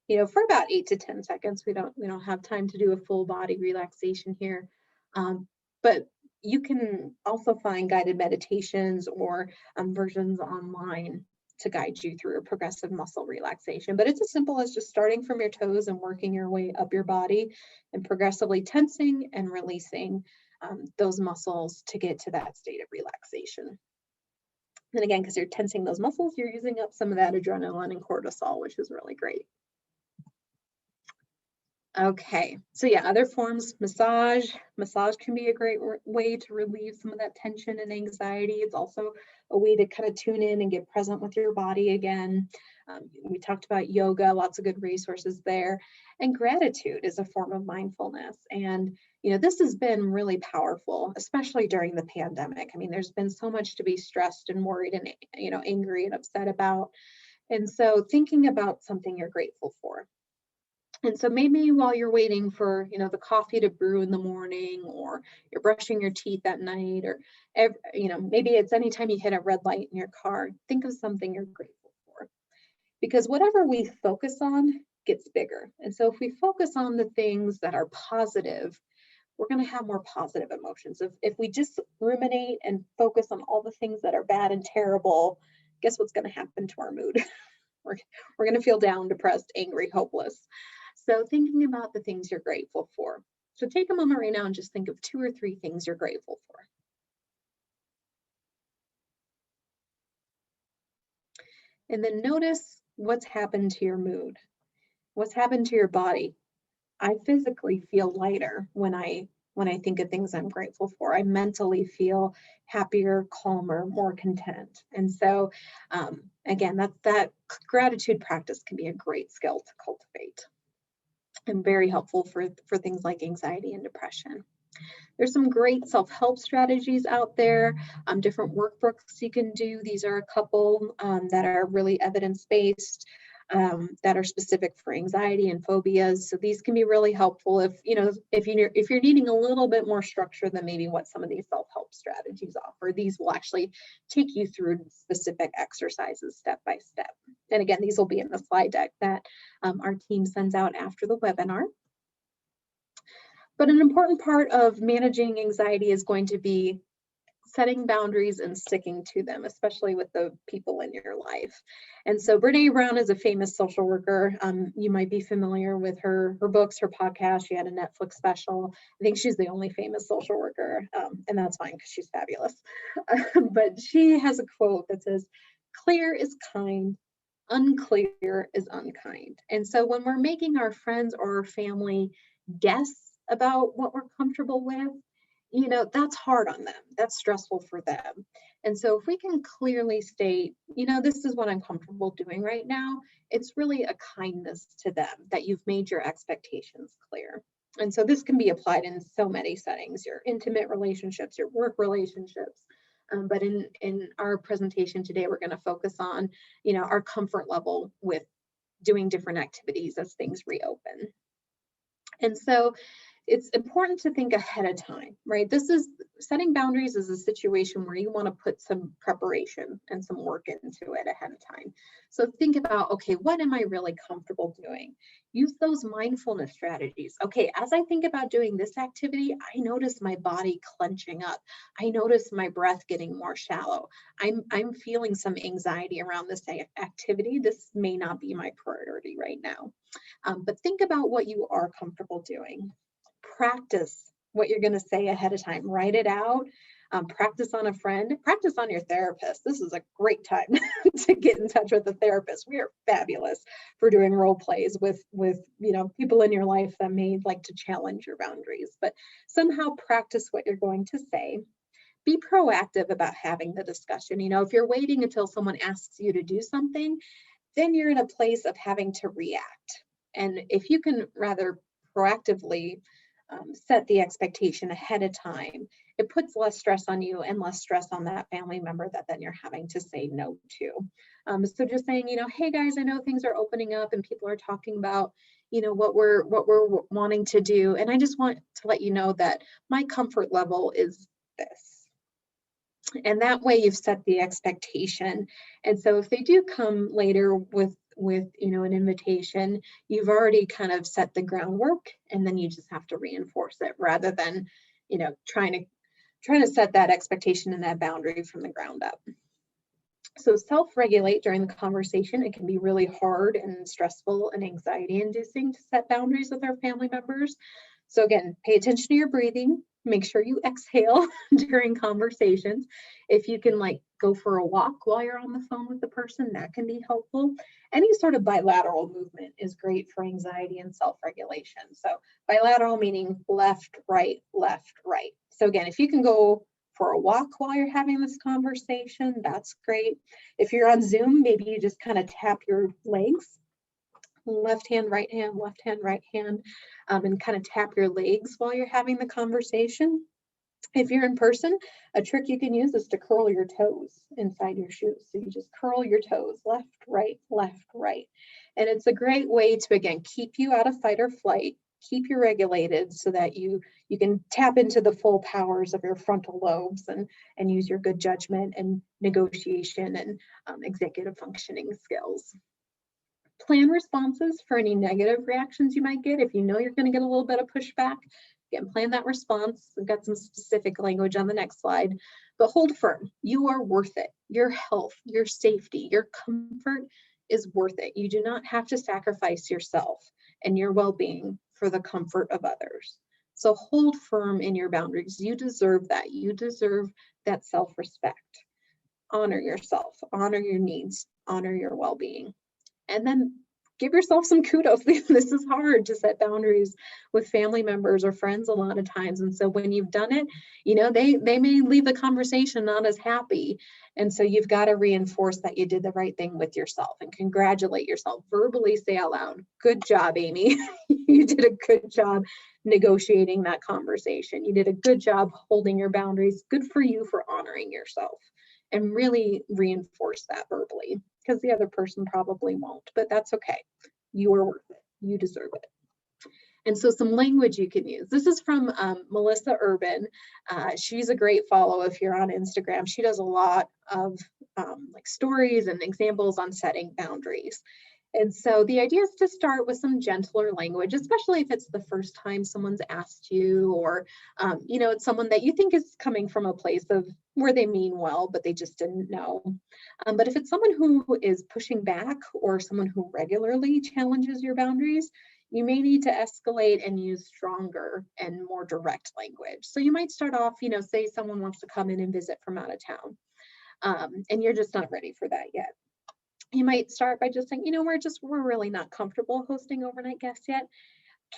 For about 8 to 10 seconds. We don't have time to do a full body relaxation here. But you can also find guided meditations or versions online to guide you through a progressive muscle relaxation. But it's as simple as just starting from your toes and working your way up your body and progressively tensing and releasing those muscles to get to that state of relaxation. And again, because you're tensing those muscles, you're using up some of that adrenaline and cortisol, which is really great. Okay, so yeah, other forms, massage. Massage can be a great way to relieve some of that tension and anxiety. It's also a way to kind of tune in and get present with your body again. We talked about yoga, lots of good resources there. And gratitude is a form of mindfulness. And, this has been really powerful, especially during the pandemic. I mean, there's been so much to be stressed and worried and, angry and upset about. And so thinking about something you're grateful for. And so maybe while you're waiting for, the coffee to brew in the morning, or you're brushing your teeth at night, or, maybe it's anytime you hit a red light in your car, think of something you're grateful for. because whatever we focus on gets bigger. And so if we focus on the things that are positive, we're going to have more positive emotions. If we just ruminate and focus on all the things that are bad and terrible, guess what's going to happen to our mood? We're going to feel down, depressed, angry, hopeless. So thinking about the things you're grateful for. So take a moment right now and just think of 2 or 3 things you're grateful for. And then notice what's happened to your mood. What's happened to your body? I physically feel lighter when I think of things I'm grateful for. I mentally feel happier, calmer, more content. And so again, that gratitude practice can be a great skill to cultivate and very helpful for things like anxiety and depression. There's some great self-help strategies out there, different workbooks you can do. These are a couple that are really evidence-based, that are specific for anxiety and phobias. So these can be really helpful if you're needing a little bit more structure than maybe what some of these self-help strategies offer. These will actually take you through specific exercises step by step. And again, these will be in the slide deck that our team sends out after the webinar. But an important part of managing anxiety is going to be setting boundaries and sticking to them, especially with the people in your life. And so Brene Brown is a famous social worker. You might be familiar with her books, her podcast. She had a Netflix special. I think she's the only famous social worker, and that's fine because she's fabulous. But she has a quote that says, "Clear is kind, unclear is unkind." And so when we're making our friends or our family guess about what we're comfortable with, that's hard on them. That's stressful for them. And so if we can clearly state, this is what I'm comfortable doing right now, it's really a kindness to them that you've made your expectations clear. And so this can be applied in so many settings, your intimate relationships, your work relationships. But in our presentation today, we're going to focus on, our comfort level with doing different activities as things reopen. And so it's important to think ahead of time, right? Setting boundaries is a situation where you want to put some preparation and some work into it ahead of time. So think about, okay, what am I really comfortable doing? Use those mindfulness strategies. Okay, as I think about doing this activity, I notice my body clenching up. I notice my breath getting more shallow. I'm feeling some anxiety around this activity. This may not be my priority right now. But think about what you are comfortable doing. Practice what you're going to say ahead of time. Write it out. Practice on a friend. Practice on your therapist. This is a great time to get in touch with a therapist. We are fabulous for doing role plays with people in your life that may like to challenge your boundaries. But somehow practice what you're going to say. Be proactive about having the discussion. If you're waiting until someone asks you to do something, then you're in a place of having to react. And if you can rather proactively set the expectation ahead of time, it puts less stress on you and less stress on that family member that then you're having to say no to. So just saying, hey guys, I know things are opening up and people are talking about, what we're wanting to do. And I just want to let you know that my comfort level is this. And that way you've set the expectation. And so if they do come later with an invitation, you've already kind of set the groundwork, and then you just have to reinforce it rather than trying to set that expectation and that boundary from the ground up. So self-regulate during the conversation. It can be really hard and stressful and anxiety inducing to set boundaries with our family members. So again, pay attention to your breathing. Make sure you exhale during conversations. If you can go for a walk while you're on the phone with the person, that can be helpful. Any sort of bilateral movement is great for anxiety and self-regulation. So bilateral meaning left, right, left, right. So again, if you can go for a walk while you're having this conversation, that's great. If you're on Zoom, maybe you just kind of tap your legs. Left hand, right hand, and kind of tap your legs while you're having the conversation. If you're in person, a trick you can use is to curl your toes inside your shoes. So you just curl your toes, left, right, left, right. And it's a great way to, again, keep you out of fight or flight, keep you regulated so that you can tap into the full powers of your frontal lobes and use your good judgment and negotiation and executive functioning skills. Plan responses for any negative reactions you might get. If you know you're going to get a little bit of pushback, again, plan that response. We've got some specific language on the next slide, but hold firm. You are worth it. Your health, your safety, your comfort is worth it. You do not have to sacrifice yourself and your well-being for the comfort of others. So hold firm in your boundaries. You deserve that. You deserve that self-respect. Honor yourself, honor your needs, honor your well-being. And then give yourself some kudos. This is hard to set boundaries with family members or friends a lot of times. And so when you've done it, they may leave the conversation not as happy. And so you've got to reinforce that you did the right thing with yourself and congratulate yourself. Verbally say out loud, good job, Amy. You did a good job negotiating that conversation. You did a good job holding your boundaries. Good for you for honoring yourself. And really reinforce that verbally, because the other person probably won't, but that's okay. You are worth it. You deserve it. And so some language you can use. This is from Melissa Urban. She's a great follow if you're on Instagram. She does a lot of like stories and examples on setting boundaries. And so the idea is to start with some gentler language, especially if it's the first time someone's asked you, or, it's someone that you think is coming from a place of where they mean well, but they just didn't know. But if it's someone who is pushing back or someone who regularly challenges your boundaries, you may need to escalate and use stronger and more direct language. So you might start off, say someone wants to come in and visit from out of town, and you're just not ready for that yet. You might start by just saying, we're really not comfortable hosting overnight guests yet.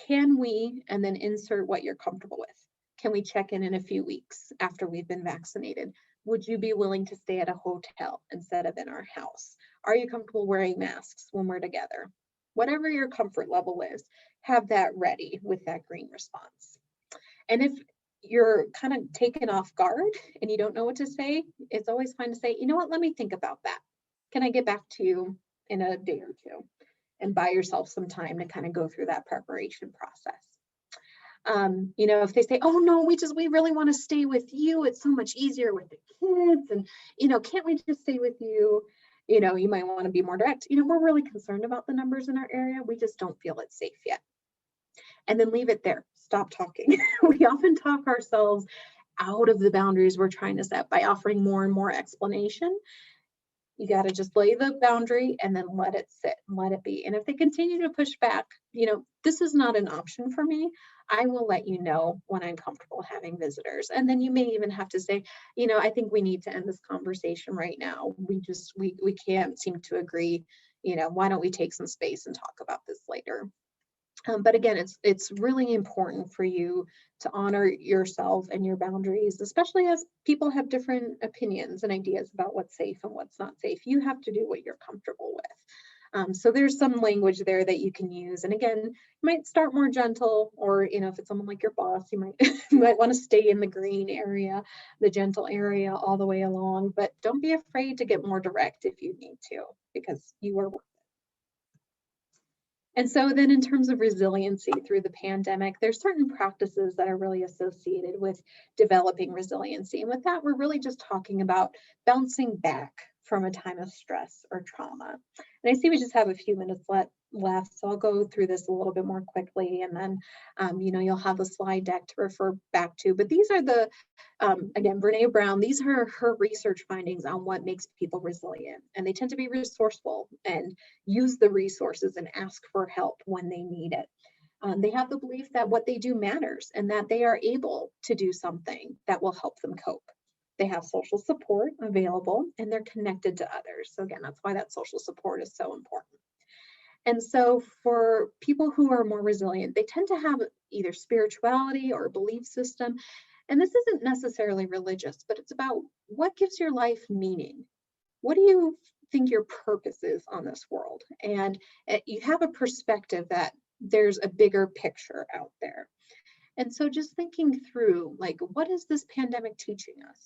Can we, and then insert what you're comfortable with. Can we check in a few weeks after we've been vaccinated? Would you be willing to stay at a hotel instead of in our house? Are you comfortable wearing masks when we're together? Whatever your comfort level is, have that ready with that green response. And if you're kind of taken off guard and you don't know what to say, it's always fine to say, let me think about that. Can I get back to you in a day or two? And buy yourself some time to kind of go through that preparation process. If they say, oh no, we really want to stay with you. It's so much easier with the kids. And, can't we just stay with you? You might want to be more direct. We're really concerned about the numbers in our area. We just don't feel it's safe yet. And then leave it there. Stop talking. We often talk ourselves out of the boundaries we're trying to set by offering more and more explanation. You got to just lay the boundary and then let it sit and let it be. And if they continue to push back, this is not an option for me. I will let you know when I'm comfortable having visitors. And then you may even have to say, I think we need to end this conversation right now. We can't seem to agree. Why don't we take some space and talk about this later? But again, it's really important for you to honor yourself and your boundaries, especially as people have different opinions and ideas about what's safe and what's not safe. You have to do what you're comfortable with. So there's some language there that you can use. And again, you might start more gentle, or if it's someone like your boss, you might want to stay in the green area, the gentle area all the way along. But don't be afraid to get more direct if you need to, because you are worth it. And so then in terms of resiliency through the pandemic, there's certain practices that are really associated with developing resiliency. And with that, we're really just talking about bouncing back from a time of stress or trauma. And I see we just have a few minutes left, so I'll go through this a little bit more quickly, and then you'll have a slide deck to refer back to. But these are the, again, Brene Brown, these are her research findings on what makes people resilient. And they tend to be resourceful and use the resources and ask for help when they need it. They have the belief that what they do matters and that they are able to do something that will help them cope. They have social support available and they're connected to others. So again, that's why that social support is so important. And so for people who are more resilient, they tend to have either spirituality or belief system. And this isn't necessarily religious, but it's about what gives your life meaning. What do you think your purpose is on this world? And you have a perspective that there's a bigger picture out there. And so just thinking through, like, what is this pandemic teaching us?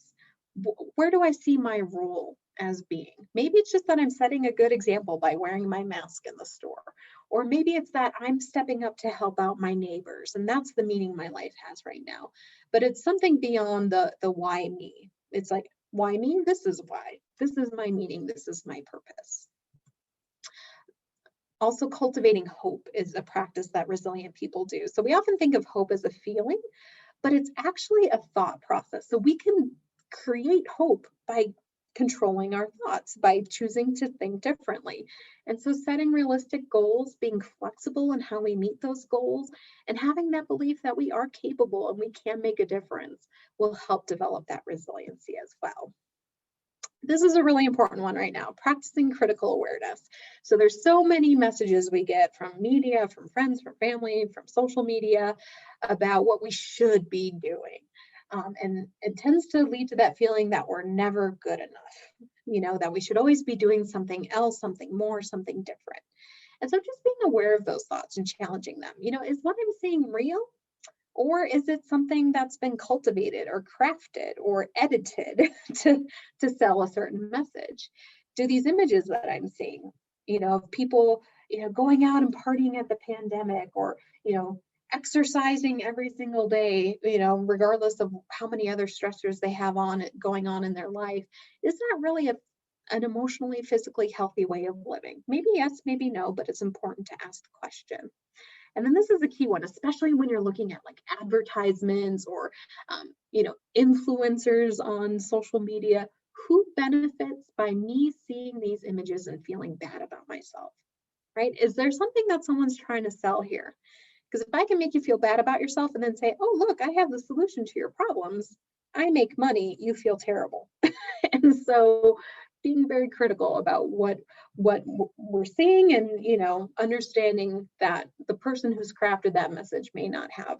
Where do I see my role as being? Maybe it's just that I'm setting a good example by wearing my mask in the store. Or maybe it's that I'm stepping up to help out my neighbors. And that's the meaning my life has right now. But it's something beyond the why me. It's like, why me? This is why. This is my meaning. This is my purpose. Also, cultivating hope is a practice that resilient people do. So we often think of hope as a feeling, but it's actually a thought process. So we can create hope by controlling our thoughts, by choosing to think differently. And so setting realistic goals, being flexible in how we meet those goals, and having that belief that we are capable and we can make a difference will help develop that resiliency as well. This is a really important one right now, practicing critical awareness. So there's so many messages we get from media, from friends, from family, from social media about what we should be doing. And it tends to lead to that feeling that we're never good enough, that we should always be doing something else, something more, something different. And so just being aware of those thoughts and challenging them, is what I'm saying real? Or is it something that's been cultivated or crafted or edited to sell a certain message? Do these images that I'm seeing, of people, going out and partying at the pandemic, or, exercising every single day, regardless of how many other stressors they have going on in their life, is that really an emotionally, physically healthy way of living? Maybe yes, maybe no, but it's important to ask the question. And then this is a key one, especially when you're looking at like advertisements or, influencers on social media. Who benefits by me seeing these images and feeling bad about myself, right? Is there something that someone's trying to sell here? Because if I can make you feel bad about yourself and then say, oh, look, I have the solution to your problems, I make money, you feel terrible. And so being very critical about what we're seeing, and understanding that the person who's crafted that message may not have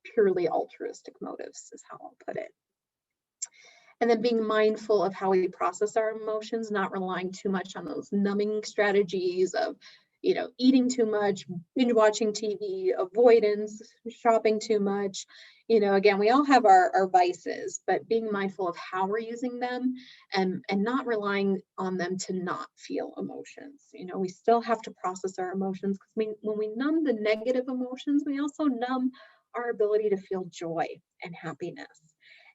purely altruistic motives, is how I'll put it. And then being mindful of how we process our emotions, not relying too much on those numbing strategies of eating too much, binge watching TV, avoidance, shopping too much. Again, we all have our vices, but being mindful of how we're using them, and not relying on them to not feel emotions. We still have to process our emotions, because when we numb the negative emotions, we also numb our ability to feel joy and happiness.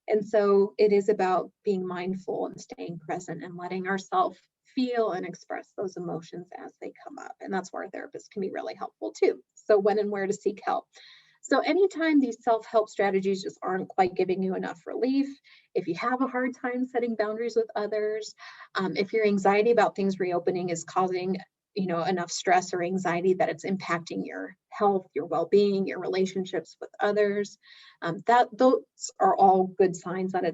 And so it is about being mindful and staying present and letting ourselves feel and express those emotions as they come up. And that's where a therapist can be really helpful too. So when and where to seek help. So anytime these self-help strategies just aren't quite giving you enough relief, if you have a hard time setting boundaries with others, if your anxiety about things reopening is causing enough stress or anxiety that it's impacting your health, your well-being, your relationships with others, those are all good signs that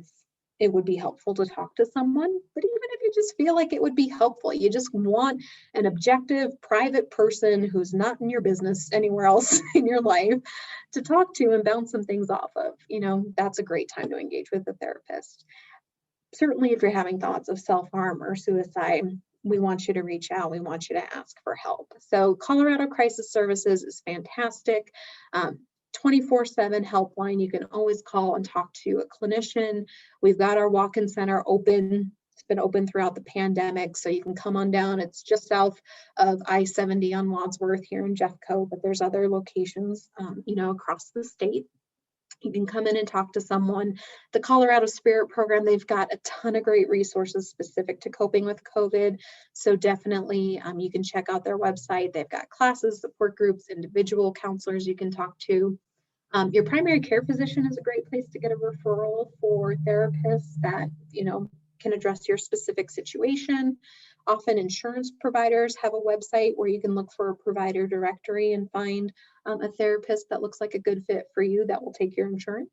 it would be helpful to talk to someone. But even if you just feel like it would be helpful, you just want an objective, private person who's not in your business anywhere else in your life to talk to and bounce some things off of, that's a great time to engage with a therapist. Certainly, if you're having thoughts of self-harm or suicide, we want you to reach out. We want you to ask for help. So Colorado Crisis Services is fantastic. 24/7 helpline. You can always call and talk to a clinician. We've got our walk-in center open. It's been open throughout the pandemic, so you can come on down. It's just south of I-70 on Wadsworth here in Jeffco, but there's other locations, across the state. You can come in and talk to someone. The Colorado Spirit Program, they've got a ton of great resources specific to coping with COVID. So definitely you can check out their website. They've got classes, support groups, individual counselors you can talk to. Your primary care physician is a great place to get a referral for therapists that, can address your specific situation. Often insurance providers have a website where you can look for a provider directory and find a therapist that looks like a good fit for you that will take your insurance.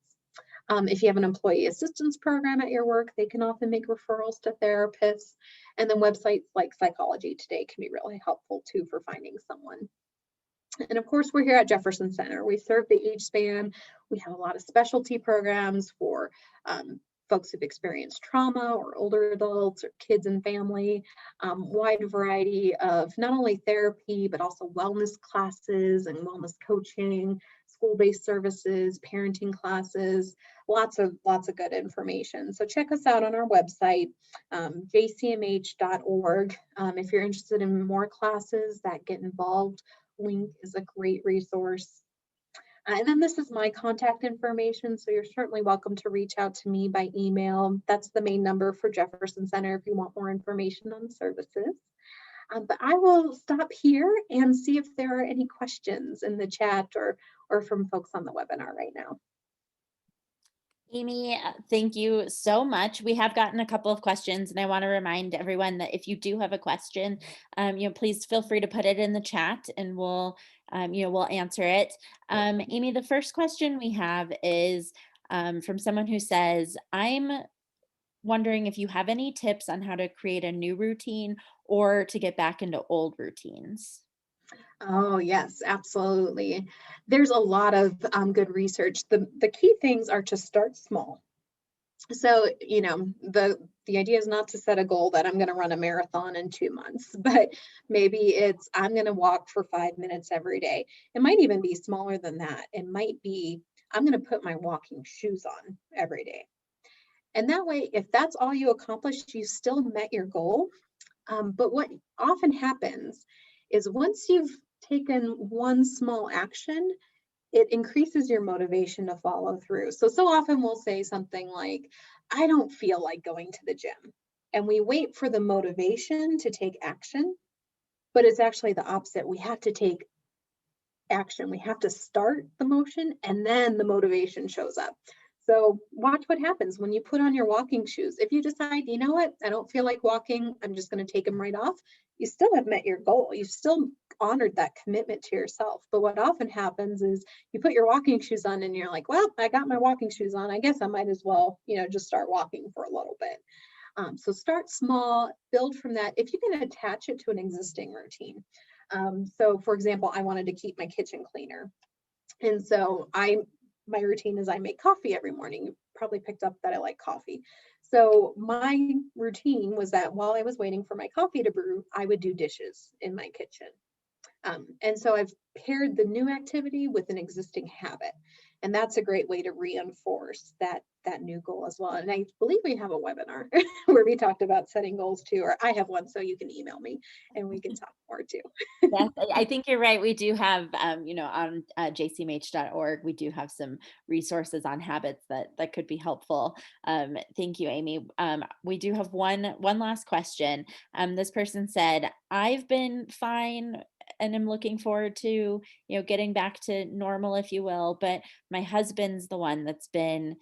If you have an employee assistance program at your work, they can often make referrals to therapists. And then websites like Psychology Today can be really helpful too for finding someone. And of course, we're here at Jefferson Center. We serve the age span. We have a lot of specialty programs for folks who've experienced trauma, or older adults, or kids and family, wide variety of not only therapy, but also wellness classes and wellness coaching, school-based services, parenting classes, lots of good information. So check us out on our website, jcmh.org. If you're interested in more classes that get involved, link is a great resource. And then this is my contact information, so you're certainly welcome to reach out to me by email. That's the main number for Jefferson Center if you want more information on services. But I will stop here and see if there are any questions in the chat or from folks on the webinar right now. Amy, thank you so much. We have gotten a couple of questions, and I want to remind everyone that if you do have a question, please feel free to put it in the chat, and we'll answer it. Amy, the first question we have is from someone who says, "I'm wondering if you have any tips on how to create a new routine or to get back into old routines." Oh, yes, absolutely. There's a lot of good research. The key things are to start small. So, the idea is not to set a goal that I'm going to run a marathon in 2 months, but maybe it's I'm going to walk for 5 minutes every day. It might even be smaller than that. It might be I'm going to put my walking shoes on every day. And that way, if that's all you accomplished, you still met your goal. But what often happens is once you've taken one small action, it increases your motivation to follow through. So often we'll say something like, I don't feel like going to the gym. And we wait for the motivation to take action, but it's actually the opposite. We have to take action. We have to start the motion and then the motivation shows up. So watch what happens when you put on your walking shoes. If you decide, you know what, I don't feel like walking, I'm just going to take them right off, you still have met your goal. You've still honored that commitment to yourself. But what often happens is you put your walking shoes on and you're like, well, I got my walking shoes on. I guess I might as well, just start walking for a little bit. So start small, build from that. If you can attach it to an existing routine. So for example, I wanted to keep my kitchen cleaner. And so my routine is I make coffee every morning. You probably picked up that I like coffee. So my routine was that while I was waiting for my coffee to brew, I would do dishes in my kitchen. And so I've paired the new activity with an existing habit. And that's a great way to reinforce that new goal as well. And I believe we have a webinar where we talked about setting goals too, or I have one, so you can email me and we can talk more too. Yes, I think you're right. We do have, on jcmh.org, we do have some resources on habits that could be helpful. Thank you, Amy. We do have one last question. This person said, "I've been fine and am looking forward to, getting back to normal, if you will, but my husband's the one that's been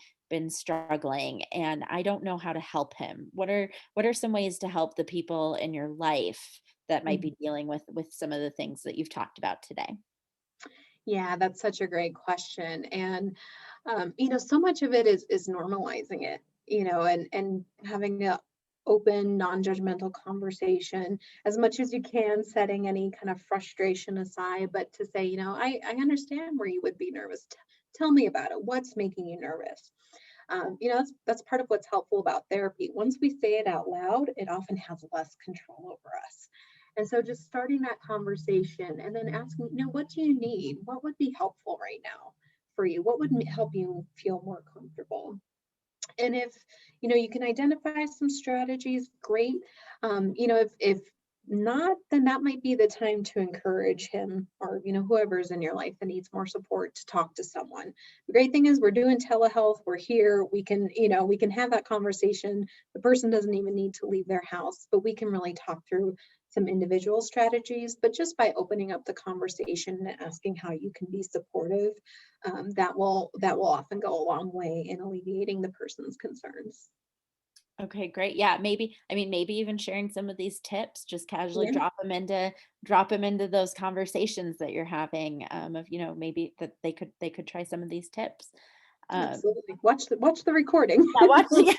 struggling, and I don't know how to help him. What are some ways to help the people in your life that might be dealing with some of the things that you've talked about today?" Yeah, that's such a great question. And so much of it is normalizing it, and having a open, non-judgmental conversation as much as you can, setting any kind of frustration aside, but to say, I understand where you would be nervous. Tell me about it. What's making you nervous? That's part of what's helpful about therapy. Once we say it out loud, it often has less control over us. And so just starting that conversation and then asking, what do you need? What would be helpful right now for you? What would help you feel more comfortable? And if you can identify some strategies, great. If not, then that might be the time to encourage him or whoever's in your life that needs more support to talk to someone. The great thing is we're doing telehealth. We're here. We can have that conversation. The person doesn't even need to leave their house, but we can really talk through some individual strategies. But just by opening up the conversation and asking how you can be supportive, that will often go a long way in alleviating the person's concerns. Okay, great. Yeah, maybe even sharing some of these tips, just casually Yeah, drop them into those conversations that you're having, of, maybe that they could try some of these tips. Um, absolutely. Watch the recording. Yeah, watch yes,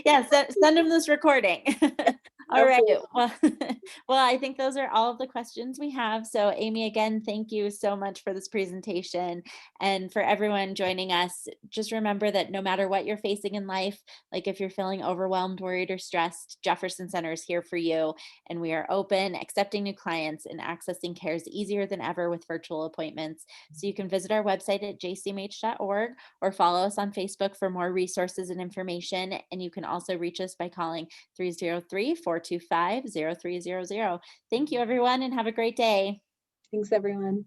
yes, send him this recording. All right, Absolutely. well well, I think those are all of the questions we have. So, Amy, again, thank you so much for this presentation. And for everyone joining us, just remember that no matter what you're facing in life, like if you're feeling overwhelmed, worried, or stressed, Jefferson Center is here for you. And we are open, accepting new clients, and accessing care is easier than ever with virtual appointments. So you can visit our website at jcmh.org or follow us on Facebook for more resources and information. And you can also reach us by calling 303-425-0300. Thank you, everyone, and have a great day. Thanks, everyone.